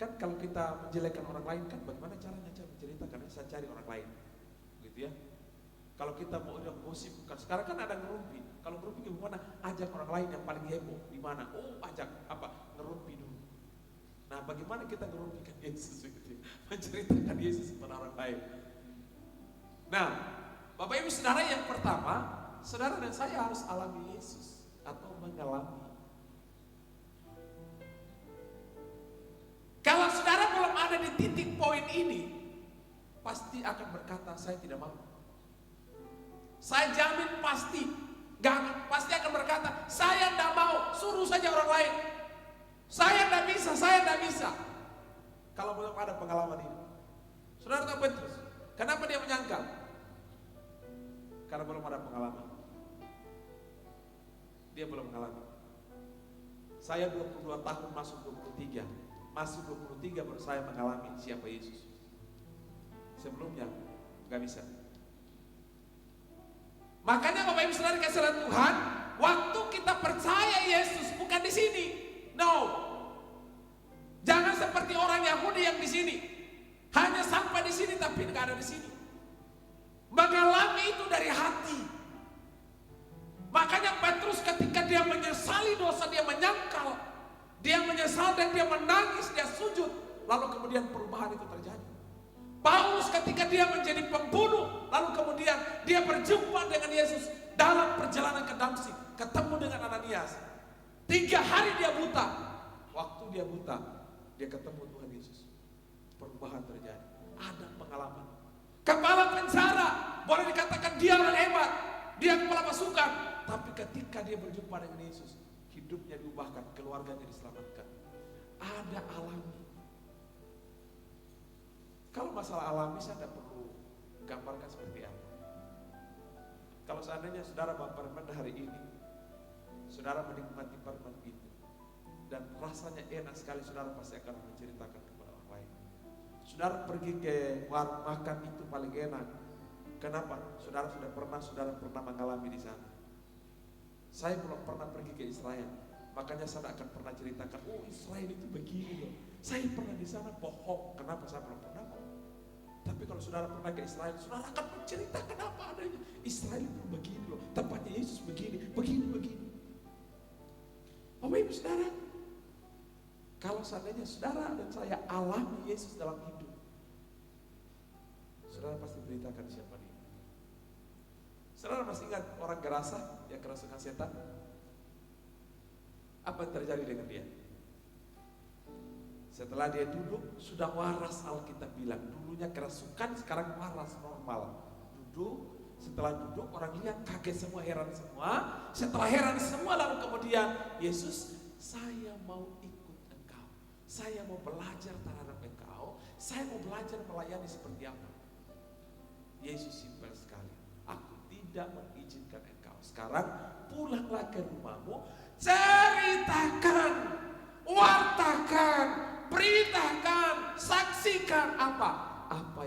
Kan kalau kita menjelekkan orang lain, kan bagaimana caranya menceritakan? Saya cari orang lain, gitu ya. Kalau kita mau gosip, bukan sekarang kan ada ngerumpi. Kalau ngerumpi gimana? Ajak orang lain yang paling heboh di mana? Oh, ajak apa? Ngerumpi dulu. Nah, bagaimana kita ngerumpikan Yesus? Menceritakan Yesus kepada orang lain. Nah, Bapak Ibu Saudara, yang pertama, saudara dan saya harus alami Yesus atau mengalami. Kalau saudara belum ada di titik poin ini, pasti akan berkata saya tidak mau. Saya jamin pasti akan berkata saya tidak mau, suruh saja orang lain. Saya tidak bisa. Kalau belum ada pengalaman ini. Saudara tahu Petrus, kenapa dia menyangkal? Karena belum ada pengalaman. Dia belum mengalami. Saya 22 tahun masuk 23. Masuk 23 baru saya mengalami siapa Yesus. Sebelumnya gak bisa. Makanya Bapak Ibu Saudara dikasih oleh Tuhan, waktu kita percaya Yesus bukan di sini. No. Jangan seperti orang Yahudi yang di sini. Hanya sampai di sini tapi enggak ada di sini. Mengalami itu dari hati. Makanya Petrus ketika dia menyesali dosa, dia menyangkal, dia menyesal dan dia menangis, dia sujud, lalu kemudian perubahan itu terjadi. Paulus ketika dia menjadi pembunuh, lalu kemudian dia berjumpa dengan Yesus dalam perjalanan ke Damsyik, ketemu dengan Ananias. 3 hari dia buta. Waktu dia buta, dia ketemu Tuhan Yesus. Perubahan terjadi. Ada pengalaman. Kepala penjara, boleh dikatakan dia orang hebat, dia kepala pasukan. Tapi ketika dia berjumpa dengan Yesus, hidupnya diubahkan, keluarganya diselamatkan. Ada alami. Kalau masalah alami saya tidak perlu gambarkan seperti apa. Kalau seandainya saudara bapak pada hari ini, saudara menikmati permen itu, dan rasanya enak sekali, saudara pasti akan menceritakan kepada orang lain. Saudara pergi ke warung makan itu paling enak. Kenapa? Saudara pernah mengalami di sana. Saya belum pernah pergi ke Israel, makanya saya akan pernah ceritakan, oh Israel itu begini loh. Saya pernah di sana, bohong. Kenapa saya belum pernah? Tapi kalau saudara pernah ke Israel, saudara akan menceritakan apa adanya. Israel itu begini loh, tempatnya Yesus begini. Bapak Ibu Saudara, kalau seandainya saudara dan saya alami Yesus dalam hidup, saudara pasti beritakan siapa dia. Saudara masih ingat orang Gerasa yang kerasukan setan? Apa yang terjadi dengan dia? Setelah dia duduk, sudah waras, Alkitab bilang. Dulunya kerasukan, sekarang waras, normal. Duduk, setelah duduk orang lihat kaget semua, heran semua. Setelah heran semua, lalu kemudian Yesus, saya mau ikut engkau. Saya mau belajar terhadap engkau. Saya mau belajar melayani seperti apa. Yesus simpel sekali. Aku tidak mengizinkan engkau. Sekarang pulanglah ke rumahmu, ceritakan, wartakan, beritakan, saksikan apa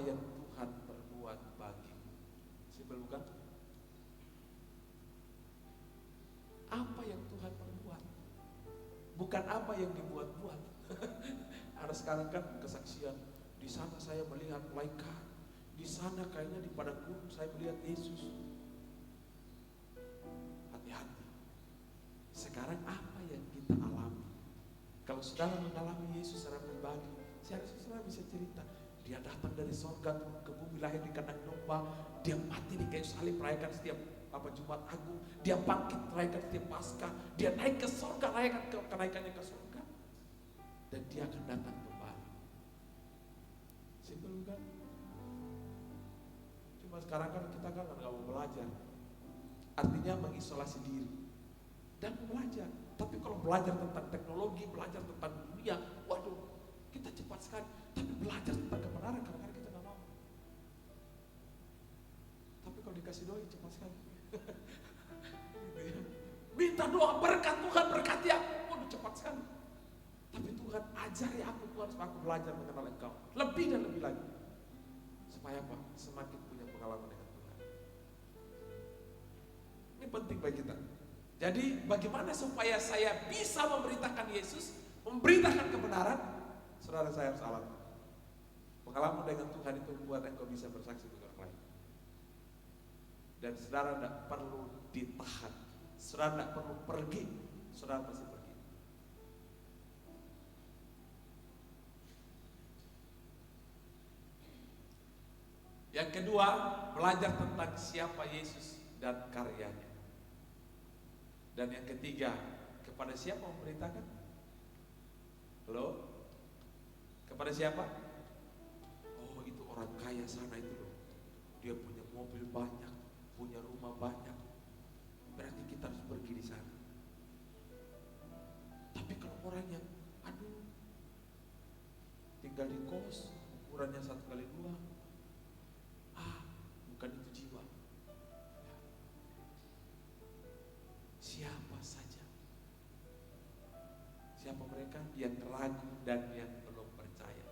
yang Tuhan perbuat bagimu. Simpel bukan? Apa yang Tuhan perbuat, bukan apa yang dibuat-buat. Ada sekarang kan kesaksian, di sana saya melihat malaikat, di sana kayaknya di padang gurun saya melihat Yesus. Hati-hati. Sekarang apa yang kita alami? Kalau saudara mengalami Yesus secara pribadi, saya rasa saudara bisa cerita. Dia datang dari sorga turun ke bumi, lahir di kandang domba. Dia mati di kayu salib, merayakan setiap Jumat Agung. Dia bangkit, merayakan setiap Paskah. Dia naik ke sorga, merayakan kenaikannya ke sorga. Dan dia akan datang kembali. Simpel bukan? Cuma sekarang kan kita kan nggak mau belajar. Artinya mengisolasi diri dan belajar. Tapi kalau belajar tentang teknologi, belajar tentang dunia, waduh, kita cepat sekali. Tapi belajar tentang kebenaran, kadang-kadang kita nggak mau. Tapi kalau dikasih doa, cepat sekali. Minta doa berkat, Tuhan berkati aku, waduh cepat sekali. Tapi Tuhan ajari aku, Tuhan, supaya aku belajar mengenal Engkau lebih dan lebih lagi. Supaya apa? Semakin punya pengalaman dengan Tuhan. Ini penting bagi kita. Jadi bagaimana supaya saya bisa memberitakan Yesus, memberitakan kebenaran? Saudara, saya harus alami. Pengalaman dengan Tuhan itu membuat engkau bisa bersaksi untuk orang lain. Dan saudara tidak perlu ditahan, saudara tidak perlu pergi, saudara pasti pergi. Yang kedua, belajar tentang siapa Yesus dan karyanya. Dan yang ketiga, kepada siapa memberitakan? Halo? Kepada siapa? Oh, itu orang kaya sana itu loh. Dia punya mobil banyak, punya rumah banyak. Berarti kita harus pergi di sana. Tapi kalau orang yang, aduh, tinggal di kos, ukurannya 1x2, bukan itu jiwa. Siapa saja, siapa mereka yang ragu dan yang belum percaya.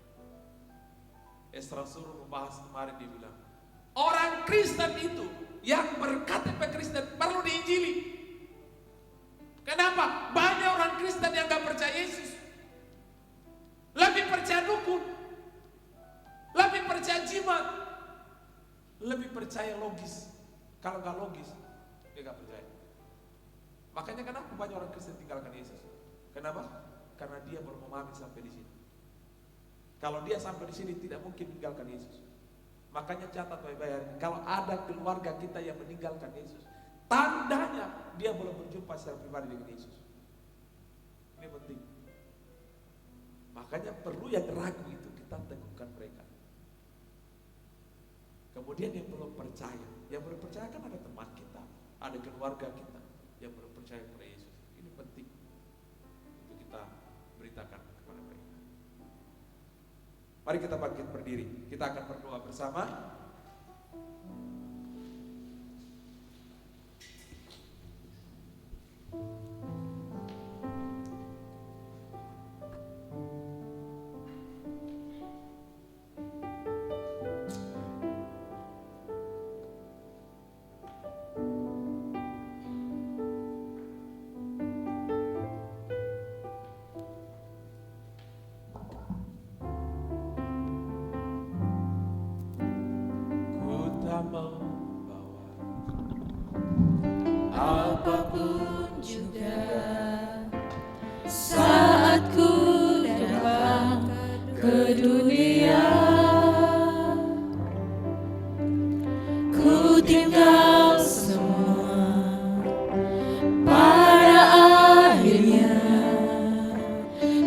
Esra Suruh membahas kemarin, dia bilang orang Kristen itu yang berKTP Kristen perlu diinjili. Kenapa? Banyak orang Kristen yang gak percaya Yesus, lebih percaya dukun, lebih percaya jimat, lebih percaya logis. Kalau gak logis, dia gak percaya. Makanya kenapa banyak orang Kristen tinggalkan Yesus? Kenapa? Karena dia belum memahami sampai di sini. Kalau dia sampai di sini tidak mungkin tinggalkan Yesus. Makanya catat baik-baik, kalau ada keluarga kita yang meninggalkan Yesus, tandanya dia belum berjumpa secara pribadi dengan Yesus. Ini penting. Makanya perlu yang ragu itu kita teguhkan mereka. Kemudian yang belum percaya kan ada teman kita, ada keluarga kita yang belum percaya kepada Yesus. Ini penting untuk kita beritakan kepada mereka. Mari kita bangkit berdiri, kita akan berdoa bersama. Apapun juga saat ku datang ke dunia, ku tinggal semua pada akhirnya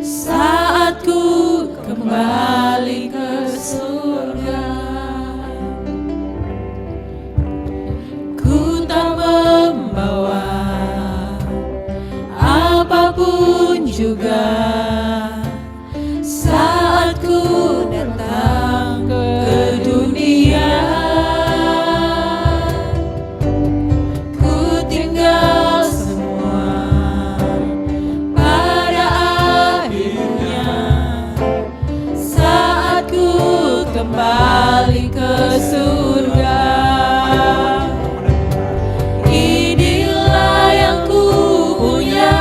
saat ku kembali ke surga. Apapun juga saat ku datang ke dunia, ku tinggal semua pada akhirnya saat ku kembali ke surga. Inilah yang ku punya,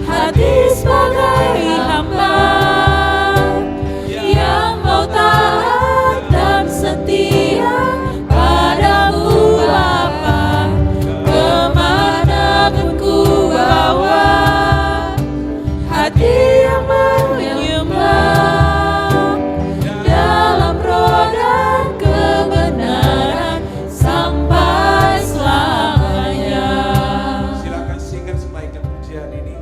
hati sebagai hamba yang mau taat dan setia padamu Bapa. Kemana pun ku bawa, hati yang menyembah dalam roh dan kebenaran sampai selamanya. Silakan singkat sebaiknya pujian ini.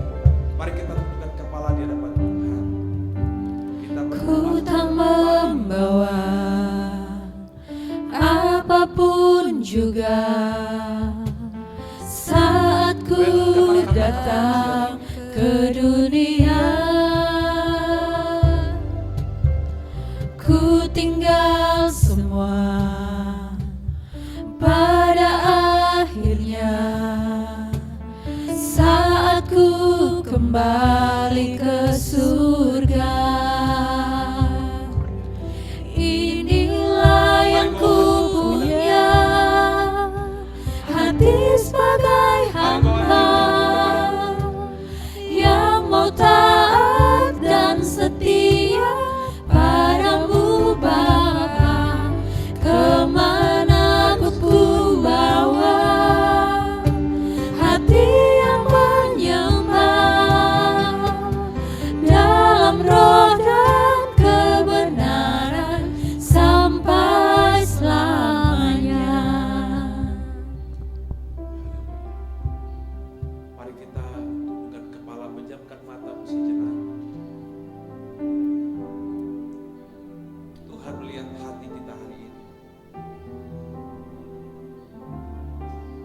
Mari kita tundukkan kepala di hadapan Tuhan. Kita Ku berdoa. tak membawa apapun juga saat ku datang ke dunia, ku tinggal semua pada akhirnya saat ku kembali ke surga. Inilah yang ku punya, hati sebagai hamba yang mau taat dan setia padamu Bapa. Kemana pun ku bawa, hati yang menyembah dalam roh dan kebenaran sampai selamanya. Mari kita tundukkan kepala, pejamkan matamu sejenak. Tuhan melihat hati kita hari ini.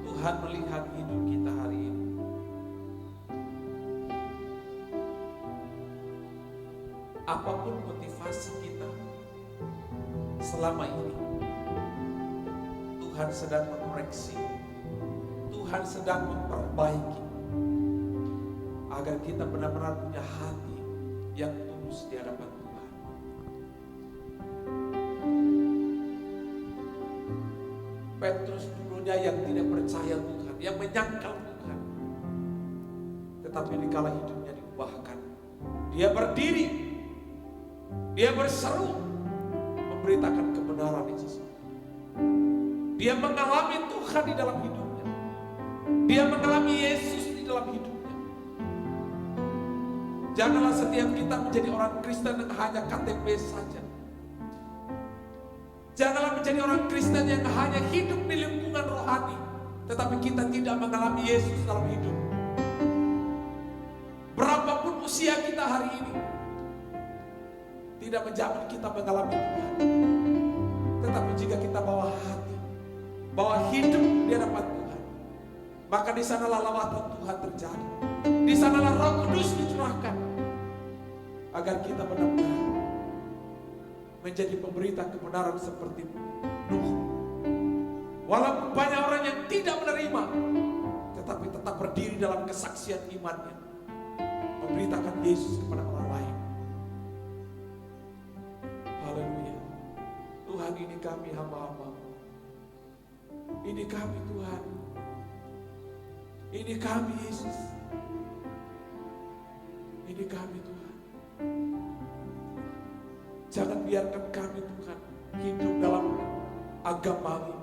Tuhan melihat hidup kita hari ini. Apapun motivasi kita selama ini, Tuhan sedang mengoreksi, Tuhan sedang memperbaiki, agar kita benar-benar punya hati yang tulus di hadapan Tuhan. Petrus dulunya yang tidak percaya Tuhan, yang menyangkal Tuhan, tetapi dikala hidupnya diubahkan, dia berdiri, dia berseru memberitakan kebenaran Yesus. Dia mengalami Tuhan di dalam hidupnya, dia mengalami Yesus di dalam hidupnya. Janganlah setiap kita menjadi orang Kristen yang hanya KTP saja. Janganlah menjadi orang Kristen yang hanya hidup di lingkungan rohani, tetapi kita tidak mengalami Yesus dalam hidup. Berapapun usia kita hari ini, tidak menjamin kita mengalami Tuhan. Tetapi jika kita bawa hati, bawa hidup di hadapan Tuhan, maka di sanalah lawatan Tuhan terjadi. Di sanalah Roh Kudus dicurahkan, agar kita benar-benar menjadi pemberita kebenaran seperti Nuh. Walaupun banyak orang yang tidak menerima, tetapi tetap berdiri dalam kesaksian imannya, memberitakan Yesus kepada orang lain. Haleluya. Tuhan, ini kami hamba-hamba. Ini kami Tuhan. Ini kami Yesus. Ini kami Tuhan. Jangan biarkan kami Tuhan hidup dalam agamawi.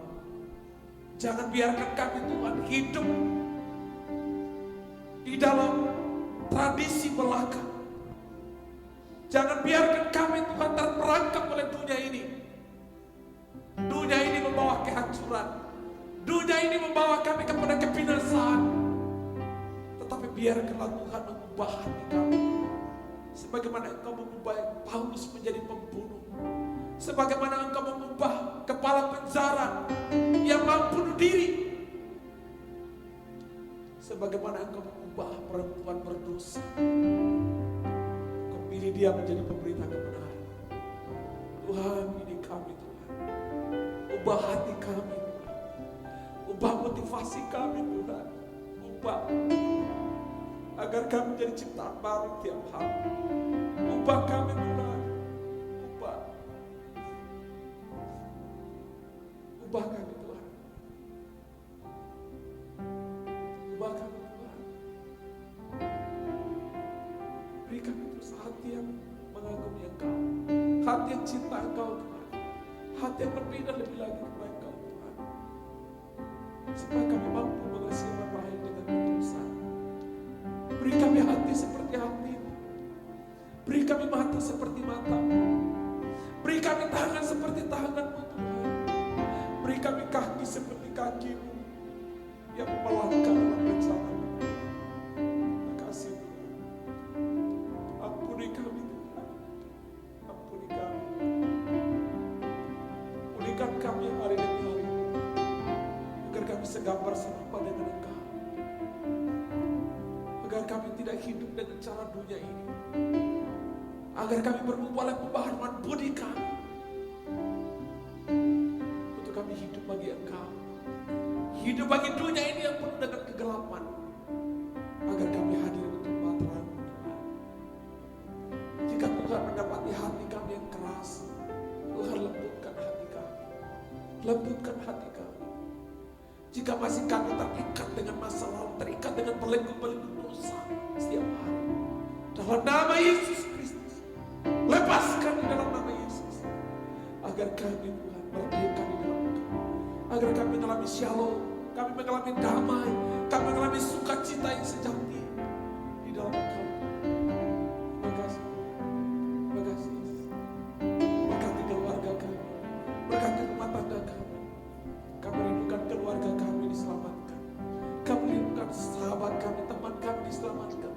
Jangan biarkan kami Tuhan hidup di dalam tradisi belaka. Jangan biarkan kami Tuhan terperangkap oleh dunia ini. Dunia ini membawa kehancuran. Dunia ini membawa kami kepada kebinasaan. Tetapi biarkanlah Tuhan mengubah hati kami. Sebagaimana Engkau mengubah Paulus menjadi pembunuh. Sebagaimana Engkau mengubah kepala penjara yang mampu bunuh diri. Sebagaimana Engkau mengubah perempuan berdosa. Engkau pilih dia menjadi pemberita kebenaran. Tuhan, ini kami Tuhan. Ubah hati kami Tuhan. Ubah motivasi kami Tuhan. Ubah agar kami menjadi ciptaan baru tiap hari. Ubah kami Tuhan. Ubah. Ubah kami Tuhan. Ubah kami Tuhan. Beri kami terus hati yang mengagumi Engkau. Hati yang cinta Engkau Tuhan. Hati yang berpindah lebih lagi kepada Engkau Tuhan. Supaya kami mampu mengasihi orang lain dengan ketulusan. Beri kami hati seperti hati-Mu. Beri kami mata seperti mata-Mu. Beri kami tangan seperti tangan-Mu Tuhan. Beri kami kaki seperti kaki-Mu yang melangkah dalam rencana-Mu. Terima kasih Tuhan. Ampuni kami Tuhan. Ampuni kami. Pulihkan kami hari demi hari, agar kami segambar serupa dengan Engkau. Agar kami tidak hidup dengan cara dunia ini. Agar kami berubah oleh pembaharuan budi kami. Untuk kami hidup bagi Engkau. Hidup bagi dunia ini yang penuh dengan kegelapan. Agar kami hadir untuk terang Tuhan. Jika Tuhan mendapati hati kami yang keras, Tuhan lembutkan hati kami. Lembutkan hati kami. Jika masih kami terikat dengan masa lalu, terikat dengan belenggu-belenggu dosa setiap hari, dalam nama Yesus Kristus, lepaskan di dalam nama Yesus, agar kami Tuhan merdeka di dalam Engkau, agar kami mengalami shalom, kami mengalami damai, kami mengalami sukacita yang sejati di dalam Engkau. Terima kasih, terima kasih Yesus. Berkati keluarga kami, berkati rumah tangga kami. Kami rindukan keluarga kami diselamatkan. Kami rindukan sahabat kami, teman kami diselamatkan.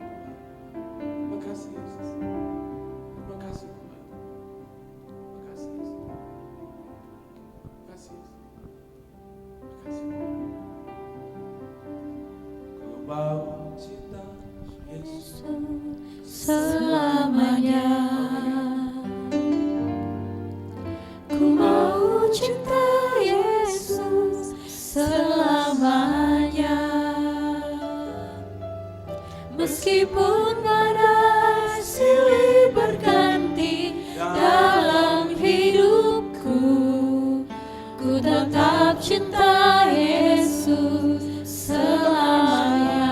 Terima kasih Yesus. Terima kasih Tuhan. Terima kasih Yesus. Terima kasih Yesus. Terima kasih. Ku mau cinta Yesus selamanya. Ku mau cinta Yesus selamanya. Meskipun badai silih berganti dalam hidupku, ku tetap cinta Yesus selamanya.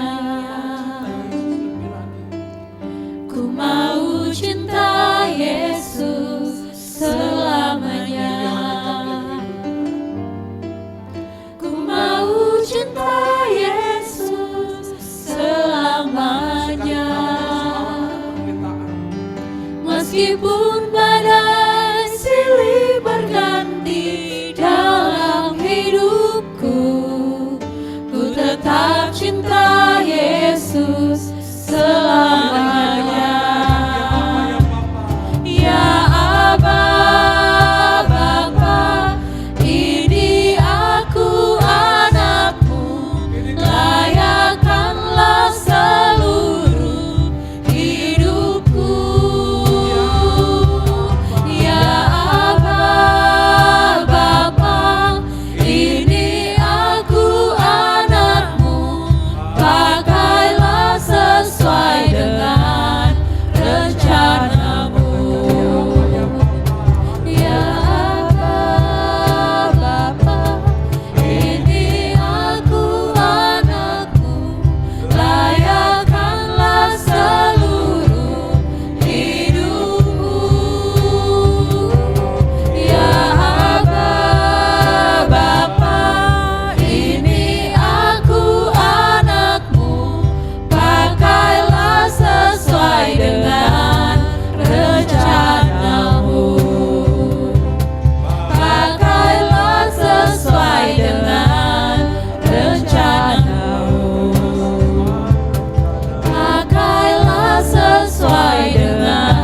Ku mau cinta Yesus selamanya. Ku mau cinta Yesus selamanya. Meskipun badai silih berganti selamanya. Ya Bapa, Ya Aba, Bapa, ini aku anakmu, layakkanlah seluruh hidupku. Ya Aba, Bapa, ini aku anakmu, pakailah sesuai dengan rencanamu. Ya Aba, Bapa, ini aku anakmu, layakkanlah seluruh hidupku. Ya Aba, Bapa, ini aku anakmu, pakailah sesuai dengan rencanamu. Pakailah sesuai dengan rencanamu. Pakailah sesuai dengan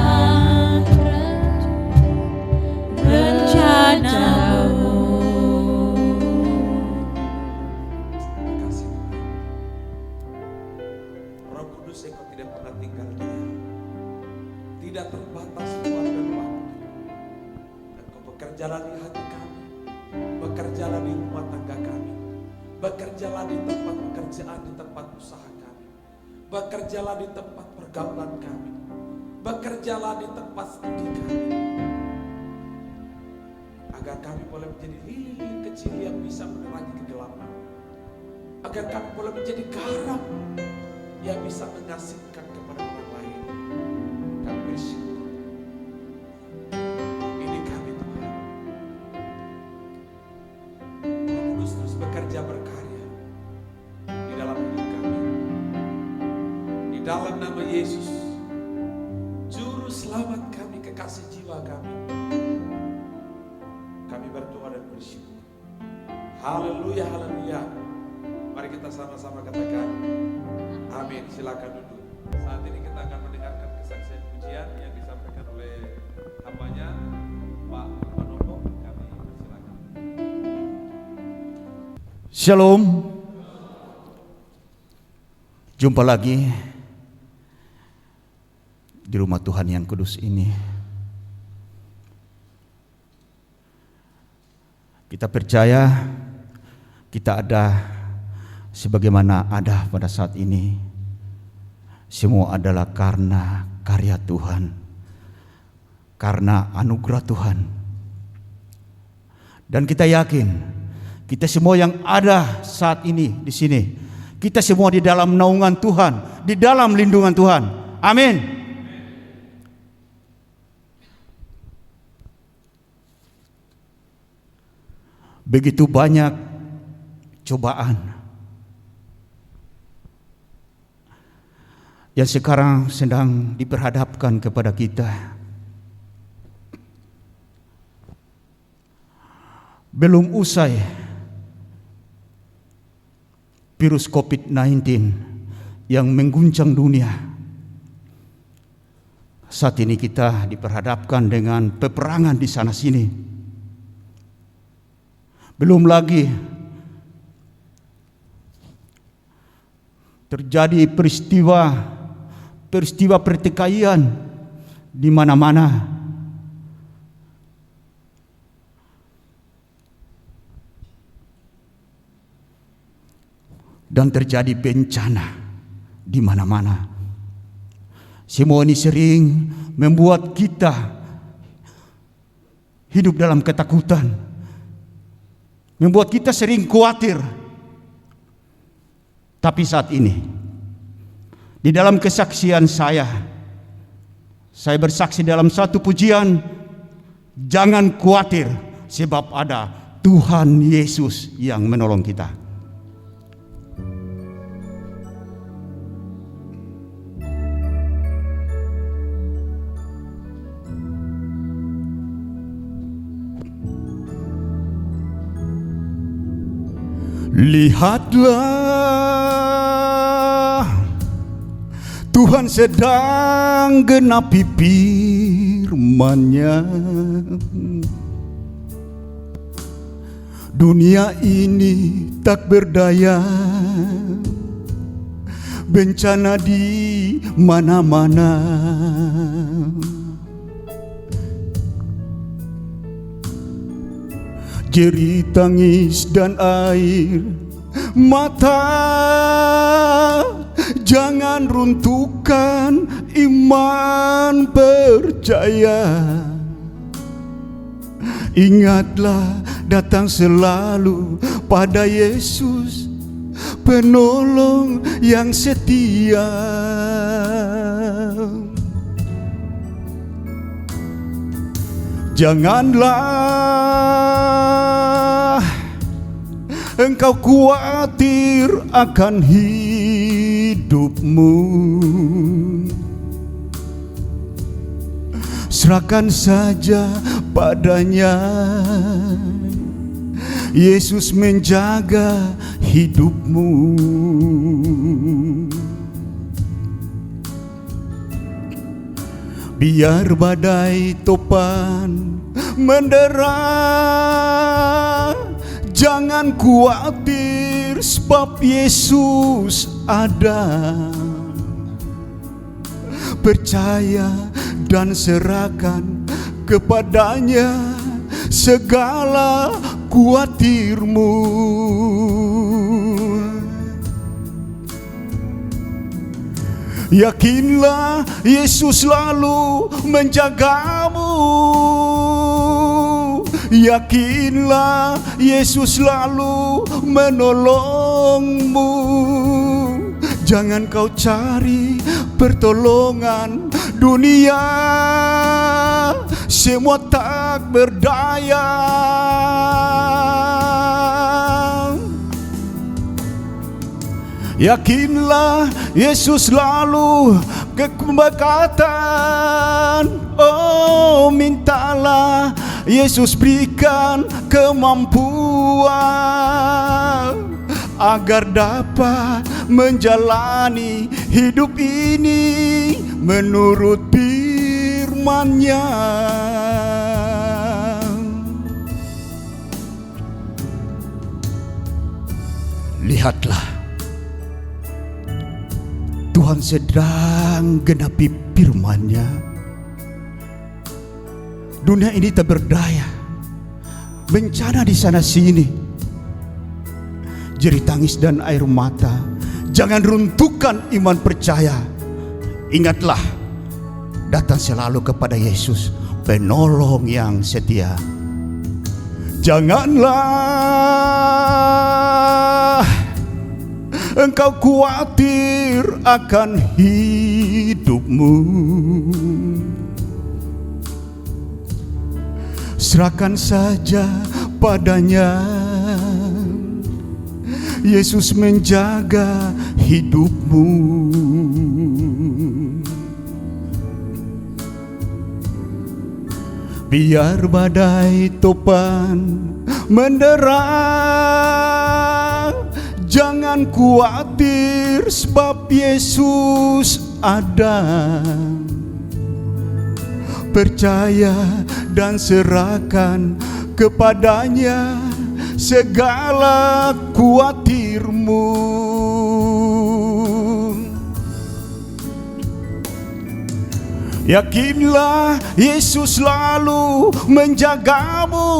rencanamu. terima kasih Tuhan. Roh Kudus, Engkau tidak pernah tinggal diam, tidak terbatas ruang dan waktu. Engkau bekerjalah di hati kami, bekerjalah di rumah tangga kami, bekerjalah di tempat pekerjaan, di tempat usaha kami, bekerjalah di tempat pergaulan kami, bekerjalah di tempat studi kami, agar kami boleh menjadi lilin kecil yang bisa menerangi kegelapan, agar kami boleh menjadi garam yang bisa mengasihkan kepada orang lain. Kami bersyukur. Ini kami Tuhan. Roh Kudus terus bekerja berkarya di dalam hidup kami. Di dalam nama Yesus, Juru Selamat kami, kekasih jiwa kami. Kami berdoa dan bersyukur. Haleluya, haleluya. Mari kita sama-sama katakan amin. Silakan duduk. Saat ini kita akan mendengarkan kesaksian pujian yang disampaikan oleh hambanya Pak Manopo. Kami silakan. Shalom. Jumpa lagi di rumah Tuhan yang kudus ini. Kita percaya kita ada sebagaimana ada pada saat ini. Semua adalah karena karya Tuhan, karena anugerah Tuhan. Dan kita yakin kita semua yang ada saat ini di sini, kita semua di dalam naungan Tuhan, di dalam lindungan Tuhan. Amin. Begitu banyak cobaan yang sekarang sedang diperhadapkan kepada kita. Belum usai virus COVID-19 yang mengguncang dunia. Saat ini kita diperhadapkan dengan peperangan di sana sini. Belum lagi terjadi peristiwa pertikaian di mana-mana. Dan terjadi bencana di mana-mana. Semua ini sering membuat kita hidup dalam ketakutan, membuat kita sering khawatir. Tapi saat ini, di dalam kesaksian saya bersaksi dalam satu pujian, jangan khawatir sebab ada Tuhan Yesus yang menolong kita. Lihatlah Tuhan sedang genapi firman-Nya. Dunia ini tak berdaya, bencana di mana-mana. Jerit tangis dan air mata, jangan runtuhkan iman percaya. Ingatlah datang selalu pada Yesus, penolong yang setia. Janganlah engkau khawatir akan hidupmu. Serahkan saja padanya, Yesus menjaga hidupmu. Biar badai topan mendera, jangan khawatir sebab Yesus ada. Percaya dan serahkan kepadanya segala khawatirmu. Yakinlah Yesus selalu menjagamu. Yakinlah Yesus selalu menolongmu. Jangan kau cari pertolongan dunia, semua tak berdaya. Yakinlah Yesus selalu keberkatan. Oh, mintalah Yesus berikan kemampuan agar dapat menjalani hidup ini menurut firman-Nya. Lihatlah, Tuhan sedang genapi firman-Nya. Dunia ini tak berdaya, bencana di sana sini, jerit tangis dan air mata. Jangan runtuhkan iman percaya. Ingatlah, datang selalu kepada Yesus, penolong yang setia. Janganlah engkau khawatir akan hidupmu. Serahkan saja padanya, Yesus menjaga hidupmu. Biar badai topan mendera, jangan khawatir sebab Yesus ada. Percaya dan serahkan kepadanya segala khawatirmu. Yakinlah Yesus selalu menjagamu.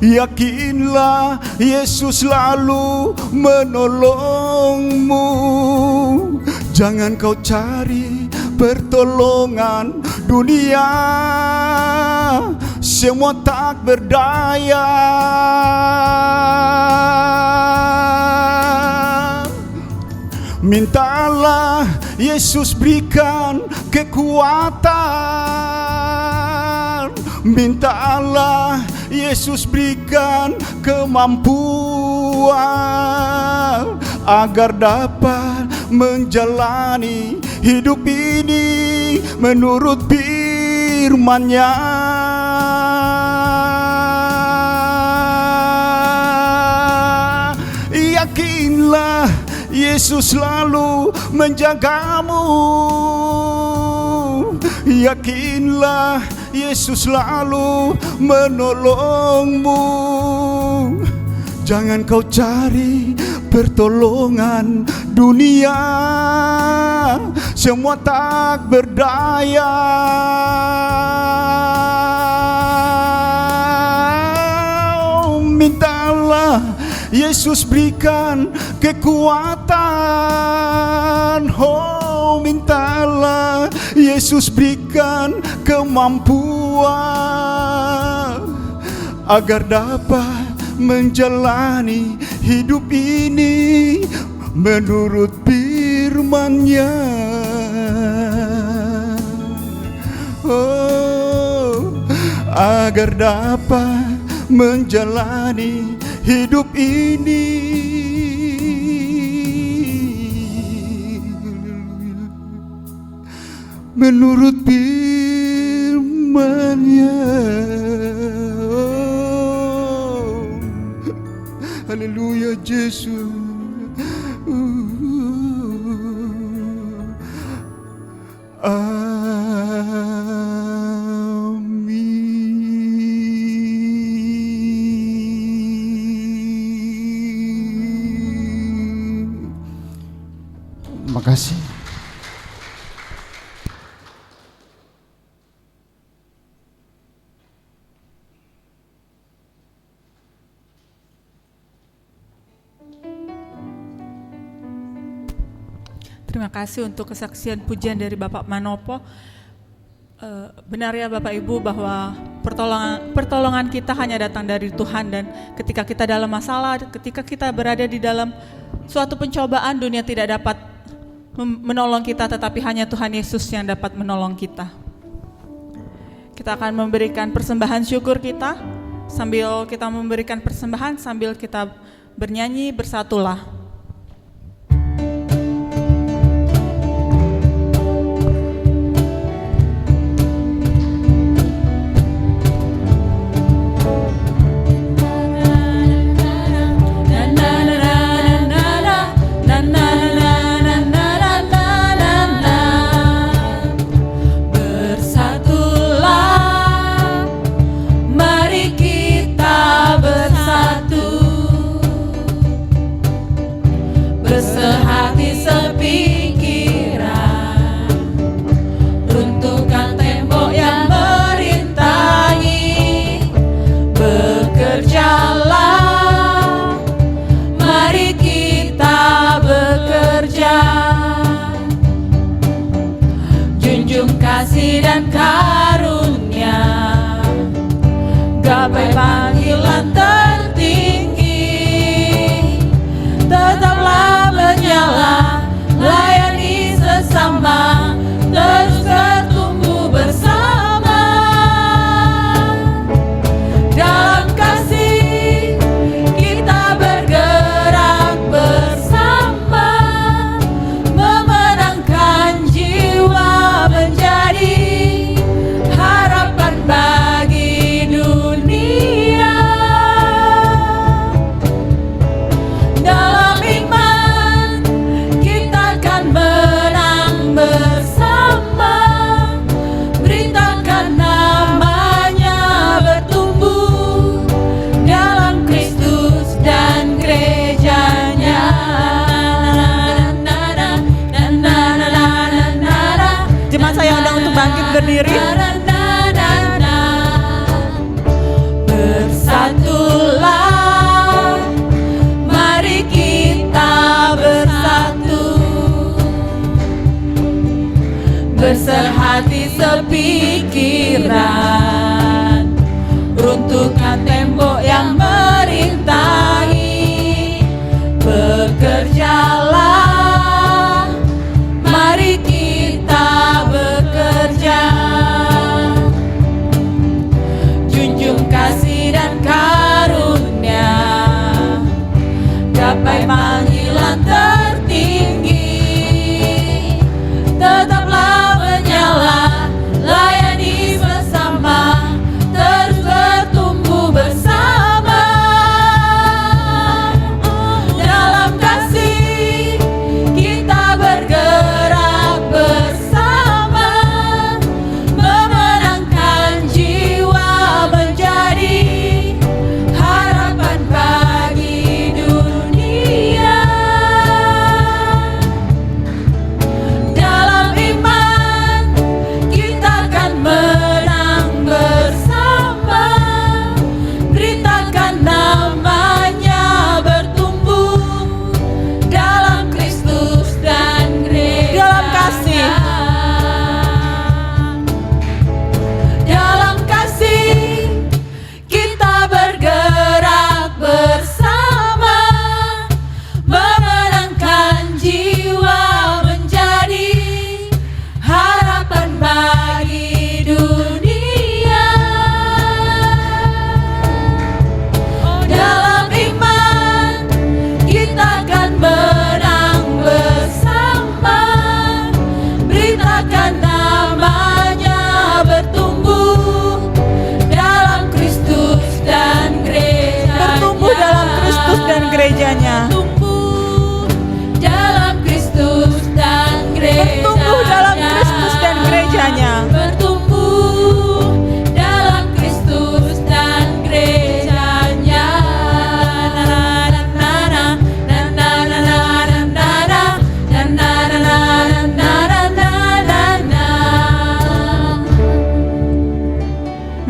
Yakinlah Yesus selalu menolongmu. Jangan kau cari pertolongan dunia, semua tak berdaya. Mintalah Yesus berikan kekuatan. Mintalah Yesus berikan kemampuan agar dapat menjalani hidup ini menurut firman-Nya. Yakinlah Yesus selalu menjagamu. Yakinlah Yesus selalu menolongmu. Jangan kau cari pertolongan dunia, semua tak berdaya. Mintalah Yesus berikan kekuatan. Oh, mintalah Yesus berikan kemampuan agar dapat menjalani hidup ini menurut firman-Nya. Oh, agar dapat menjalani hidup ini menurut firman-Nya. Haleluya Yesus. Amin. Terima kasih. Terima kasih untuk kesaksian pujian dari Bapak Manopo. Benar ya Bapak Ibu bahwa pertolongan kita hanya datang dari Tuhan, dan ketika kita dalam masalah, ketika kita berada di dalam suatu pencobaan, dunia tidak dapat menolong kita, tetapi hanya Tuhan Yesus yang dapat menolong kita. Kita akan memberikan persembahan syukur kita. Sambil kita memberikan persembahan, sambil kita bernyanyi, bersatulah. Dan karunia, gapai panggilan tertinggi, tetaplah menyala, layani sesama, terus bertumbuh bersama. Dalam kasih kita bergerak bersama, memenangkan jiwa menjadi harapan bagi dunia. Dalam iman kita akan menang bersama, beritakan namanya bertumbuh dalam Kristus dan gerejanya. Jemaat saya undang untuk bangkit berdiri. Bersatulah, mari kita bersatu, bersehati sepikiran, runtuhkan tembok yang merintangi. Bekerjalah, mari kita bekerja, junjung kasih dan karunia, gapai panggilan tertinggi, tetaplah menyala, layani bersama, terus bertumbuh bersama.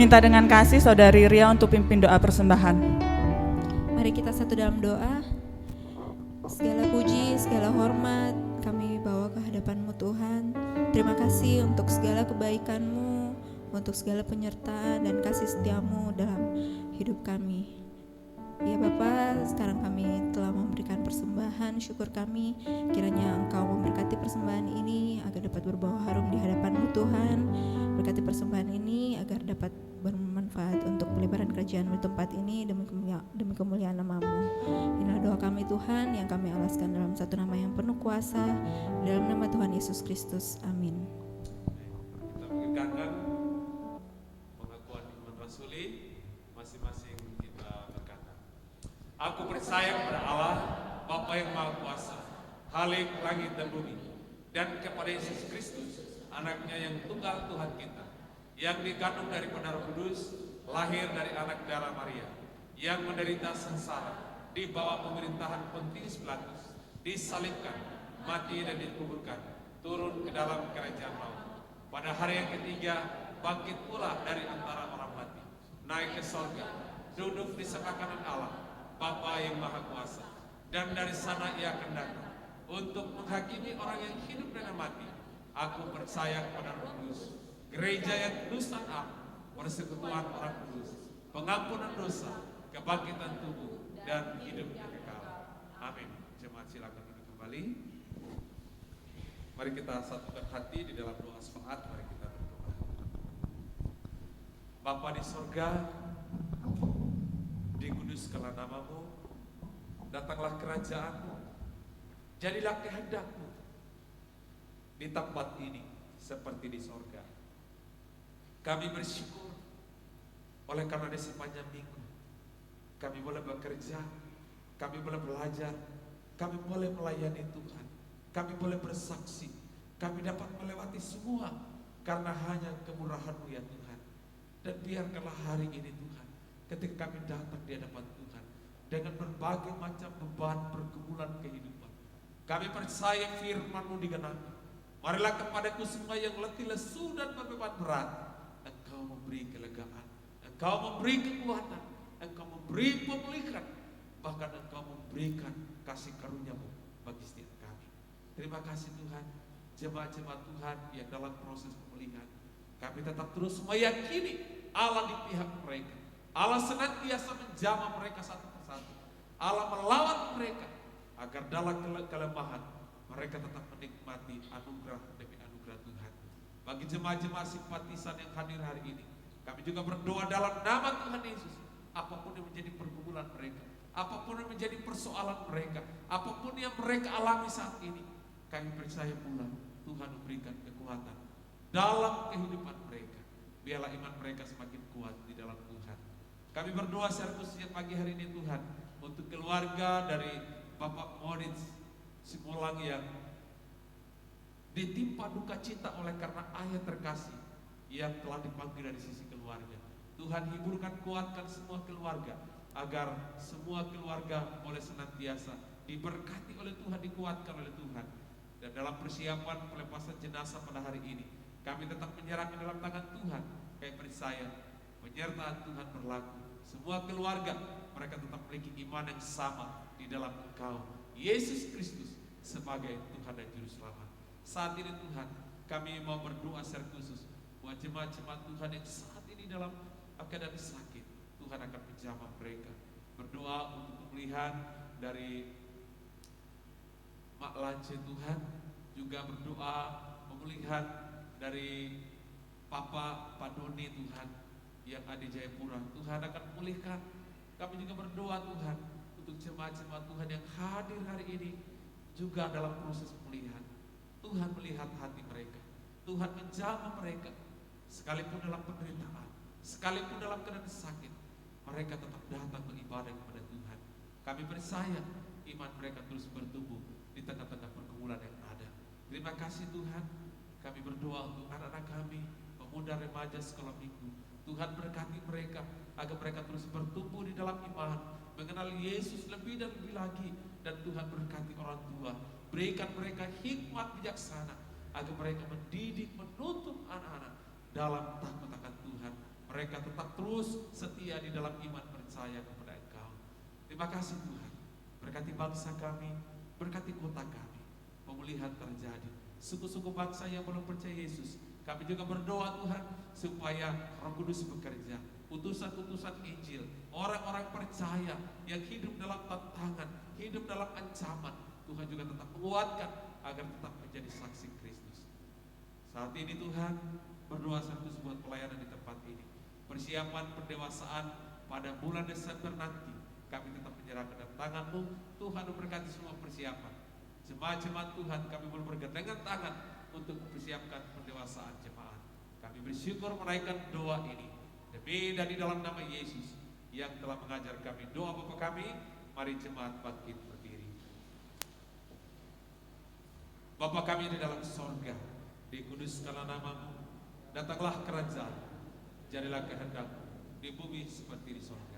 minta dengan kasih Saudari Ria untuk pimpin doa persembahan. Mari kita satu dalam doa. Segala puji, segala hormat kami bawa ke hadapan-Mu Tuhan. Terima kasih untuk segala kebaikan-Mu, untuk segala penyertaan dan kasih setia-Mu dalam hidup kami. Ya Bapa, sekarang kami telah memberikan persembahan syukur kami. Kiranya Engkau memberkati persembahan ini agar dapat berbawa harum di hadapan-Mu Tuhan. Berkati persembahan ini agar dapat bermanfaat untuk pelebaran kerajaan-Mu di tempat ini demi kemuliaan nama-Mu. Inilah doa kami Tuhan yang kami alaskan dalam satu nama yang penuh kuasa, dalam nama Tuhan Yesus Kristus. Amin. Kita mengingatkan pengakuan iman rasuli, masing-masing kita berkata, aku percaya kepada Allah, Bapa yang Maha Kuasa, Khalik langit dan bumi, dan kepada Yesus Kristus, anaknya yang tunggal Tuhan kita, yang dikandung dari Roh Kudus, lahir dari anak darah Maria, yang menderita sengsara di bawah pemerintahan Pontius Pilatus, disalibkan, mati dan dikuburkan, turun ke dalam kerajaan maut. Pada hari yang ketiga, bangkit pula dari antara orang mati, naik ke sorga, duduk di sebelah kanan Allah, Bapa yang Maha Kuasa, dan dari sana ia akan datang untuk menghakimi orang yang hidup dan mati. Aku percaya kepada Roh Kudus, gereja yang kudus dan am, persekutuan orang kudus, pengampunan dosa, kebangkitan tubuh, dan hidup yang kekal. Amin. Jemaat silakan duduk kembali. Mari kita satukan hati di dalam doa syafaat. Mari kita berdoa. Bapa di sorga, dikuduskanlah nama-Mu, datanglah kerajaan-Mu, jadilah kehendak-Mu di tempat ini seperti di sorga. Kami bersyukur oleh karena di sepanjang minggu kami boleh bekerja, kami boleh belajar, kami boleh melayani Tuhan, kami boleh bersaksi, kami dapat melewati semua karena hanya kemurahan-Mu ya Tuhan. Dan biarkanlah hari ini Tuhan, ketika kami datang di hadapan Tuhan dengan berbagai macam beban pergumulan kehidupan, kami percaya firman-Mu digenapi. Marilah kepadaku semua yang letih lesu dan beban berat, Engkau memberi kelegaan, Engkau memberi kekuatan, Engkau memberi pemulihan, bahkan Engkau memberikan kasih karunia-Mu bagi setiap kami. Terima kasih Tuhan. Jemaat-jemaat Tuhan yang dalam proses pemulihan, kami tetap terus meyakini Allah di pihak mereka. Allah senantiasa menjamah mereka satu persatu. Allah melawan mereka agar dalam kelemahan mereka tetap menikmati anugerah demi anugerah Tuhan. Bagi jemaat-jemaat simpatisan yang hadir hari ini, kami juga berdoa dalam nama Tuhan Yesus. Apapun yang menjadi pergumulan mereka, apapun yang menjadi persoalan mereka, apapun yang mereka alami saat ini, kami percaya pula Tuhan memberikan kekuatan dalam kehidupan mereka. Biarlah iman mereka semakin kuat di dalam Tuhan. Kami berdoa secara khusus pagi hari ini Tuhan, untuk keluarga dari Bapak Moritz Simulang yang ditimpa duka cita oleh karena ayah terkasih yang telah dipanggil dari sisi keluarga. Tuhan hiburkan, kuatkan semua keluarga, agar semua keluarga boleh senantiasa diberkati oleh Tuhan, dikuatkan oleh Tuhan. Dan dalam persiapan pelepasan jenazah pada hari ini, kami tetap menyerahkan dalam tangan Tuhan. Kami percaya penyertaan Tuhan berlaku. Semua keluarga mereka tetap memiliki iman yang sama di dalam Engkau, Yesus Kristus, sebagai Tuhan dan Juru Selamat. Saat ini Tuhan, kami mau berdoa secara khusus buat jemaat-jemaat Tuhan yang saat ini dalam keadaan sakit. Tuhan akan menjamah mereka. Berdoa untuk pemulihan dari Mak Lance Tuhan, juga berdoa pemulihan dari Papa Padoni Tuhan yang ada di Jayapura. Tuhan akan memulihkan. Kami juga berdoa Tuhan untuk jemaat-jemaat Tuhan yang hadir hari ini juga dalam proses pemulihan. Tuhan melihat hati mereka, Tuhan menjamah mereka, sekalipun dalam penderitaan, sekalipun dalam keadaan sakit, mereka tetap datang beribadah kepada Tuhan. Kami percaya iman mereka terus bertumbuh di tengah-tengah pergumulan yang ada. Terima kasih Tuhan. Kami berdoa untuk anak-anak kami, pemuda remaja sekolah minggu. Tuhan berkati mereka agar mereka terus bertumbuh di dalam iman, mengenal Yesus lebih dan lebih lagi. Dan Tuhan berkati orang tua, berikan mereka hikmat bijaksana agar mereka mendidik, menuntun anak-anak dalam takut akan Tuhan mereka tetap terus setia di dalam iman percaya kepada Engkau. Terima kasih Tuhan, berkati bangsa kami, berkati kota kami, pemulihan terjadi. Suku-suku bangsa yang belum percaya Yesus, kami juga berdoa Tuhan supaya Roh Kudus bekerja, utusan-utusan Injil, orang-orang percaya yang hidup dalam tantangan, hidup dalam ancaman, Tuhan juga tetap menguatkan agar tetap menjadi saksi Kristus. Saat ini Tuhan, berdoa sekaligus buat pelayanan di tempat ini, persiapan pendewasaan pada bulan Desember nanti, kami tetap menyerahkan dalam tangan-Mu. Tuhan memberkati semua persiapan. Jemaat-jemaat Tuhan, kami boleh bergandengan tangan untuk mempersiapkan pendewasaan jemaat. Kami bersyukur menaikkan doa ini demi dan di dalam nama Yesus yang telah mengajar kami doa Bapa kami. Mari jemaat bangkit berdiri. Bapa kami di dalam sorga, dikuduskanlah nama-Mu, datanglah kerajaan, jadilah kehendak-Mu di bumi seperti di sorga.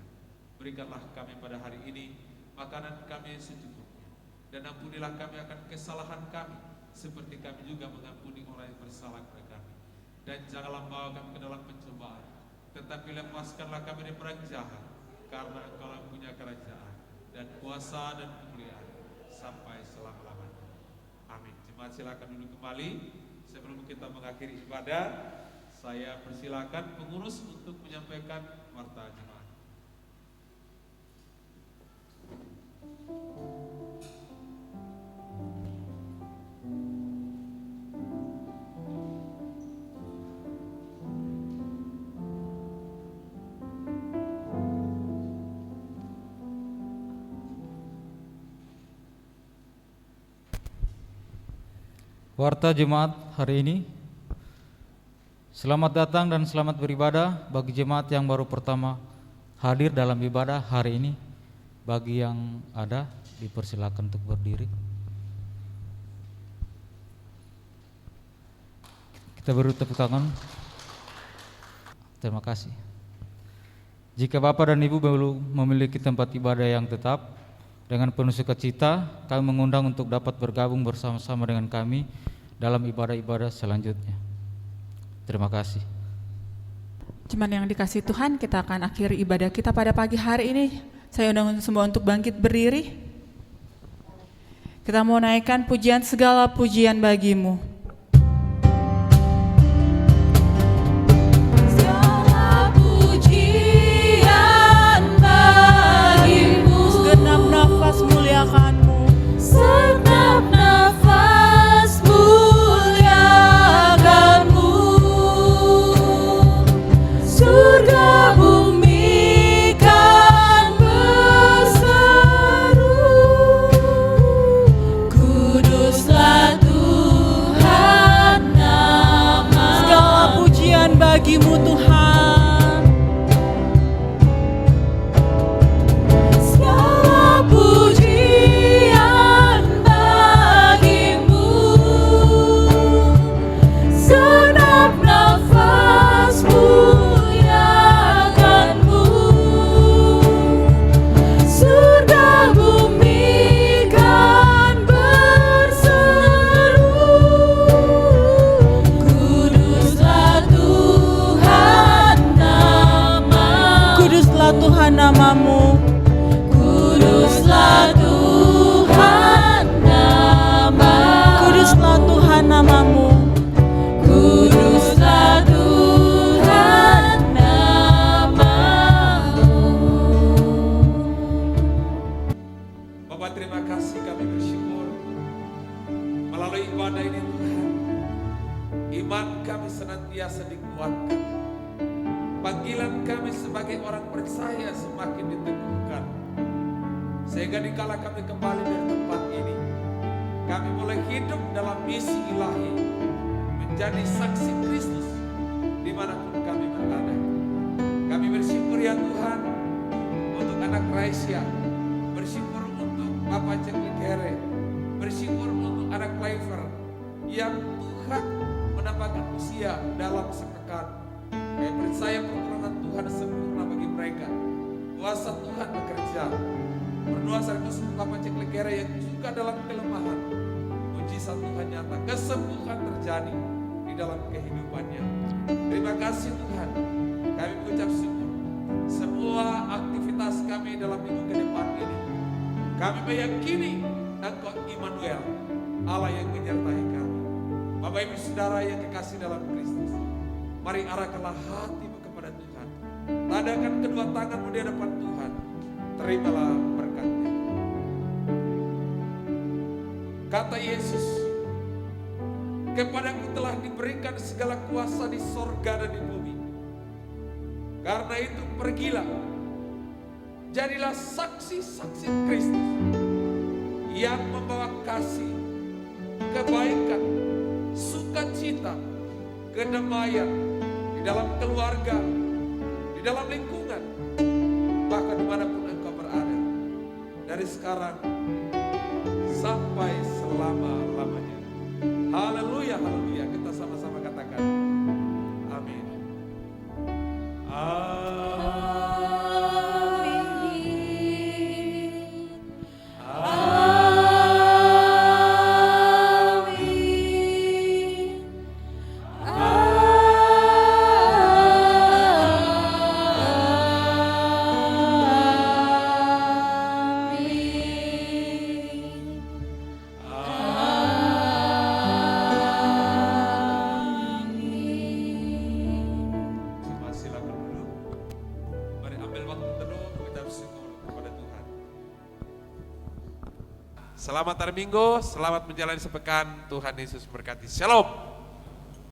Berikanlah kami pada hari ini makanan kami yang secukupnya, dan ampunilah kami akan kesalahan kami, seperti kami juga mengampuni orang yang bersalah kepada kami. Dan janganlah bawa kami ke dalam pencobaan, tetapi lepaskanlah kami dari perang jahat, karena Engkau punya kerajaan dan kuasa dan kemuliaan sampai selama-lamanya. Amin. Jemaat silakan duduk kembali. Sebelum kita mengakhiri ibadah, saya persilakan pengurus untuk menyampaikan warta jemaat. Warta jemaat hari ini. Selamat datang dan selamat beribadah bagi jemaat yang baru pertama hadir dalam ibadah hari ini. Bagi yang ada, dipersilakan untuk berdiri. Kita beri tepuk tangan. Terima kasih. Jika Bapak dan Ibu belum memiliki tempat ibadah yang tetap, dengan penuh sukacita kami mengundang untuk dapat bergabung bersama-sama dengan kami dalam ibadah-ibadah selanjutnya. Terima kasih. Cuman yang dikasih Tuhan, kita akan akhiri ibadah kita pada pagi hari ini. Saya undang semua untuk bangkit berdiri. Kita mau naikkan pujian, segala pujian bagimu. Segala pujian bagimu, Segenap nafas muliakan-Mu. segenap nafas muliakan-Mu. Surga bumi kan berseru, kuduslah Tuhan nama. Segala pujian bagimu Tuhan. Segala pujian bagimu, segenap nafas muliakan-Mu. Surga bumi kan berseru, kuduslah Tuhan nama. Kuduslah Tuhan nama-Mu. Kuduslah Tuhan nama. Kuduslah Tuhan nama-Mu. Kuduslah Tuhan nama-Mu. Bapak, terima kasih, kami bersyukur melalui ibadah ini Tuhan, iman kami senantiasa dikuatkan, panggilan kami sebagai orang percaya semakin diteguhkan, sehingga dikala kami kembali dari tempat ini, kami boleh hidup dalam misi ilahi, menjadi saksi Kristus dimanapun kami berada. Kami bersyukur ya Tuhan untuk anak Raisya, bersyukur untuk Bapak Cek Likere, bersyukur untuk anak Clever yang Tuhan menambahkan usia dalam sepekan. Kami percaya pertolongan Tuhan sempurna bagi mereka. Kuasa Tuhan bekerja. Berdoa sekaligus untuk Bapak Cek Likere yang juga dalam kelemahan. Mujizat Tuhan nyata, kesembuhan terjadi di dalam kehidupannya. Terima kasih Tuhan, Kami mengucap syukur. Semua aktivitas kami dalam minggu ke depan ini, kami meyakini Engkau Immanuel, Allah yang menyertai kami. Bapak Ibu Saudara yang kekasih dalam Kristus, mari arahkanlah hatimu kepada Tuhan. Tadakan kedua tanganmu di hadapan Tuhan. Terimalah berkat-Nya. Kata Yesus, kepadaku telah diberikan segala kuasa di sorga dan di bumi. Karena itu pergilah, jadilah saksi-saksi Kristus yang membawa kasih, kebaikan, sukacita, kedamaian di dalam keluarga, di dalam lingkungan, bahkan dimanapun engkau berada, dari sekarang sampai selama-lamanya. Haleluya, haleluya. Kita sama-sama katakan amin. Selamat hari Minggu, selamat menjalani sepekan. Tuhan Yesus memberkati. Shalom.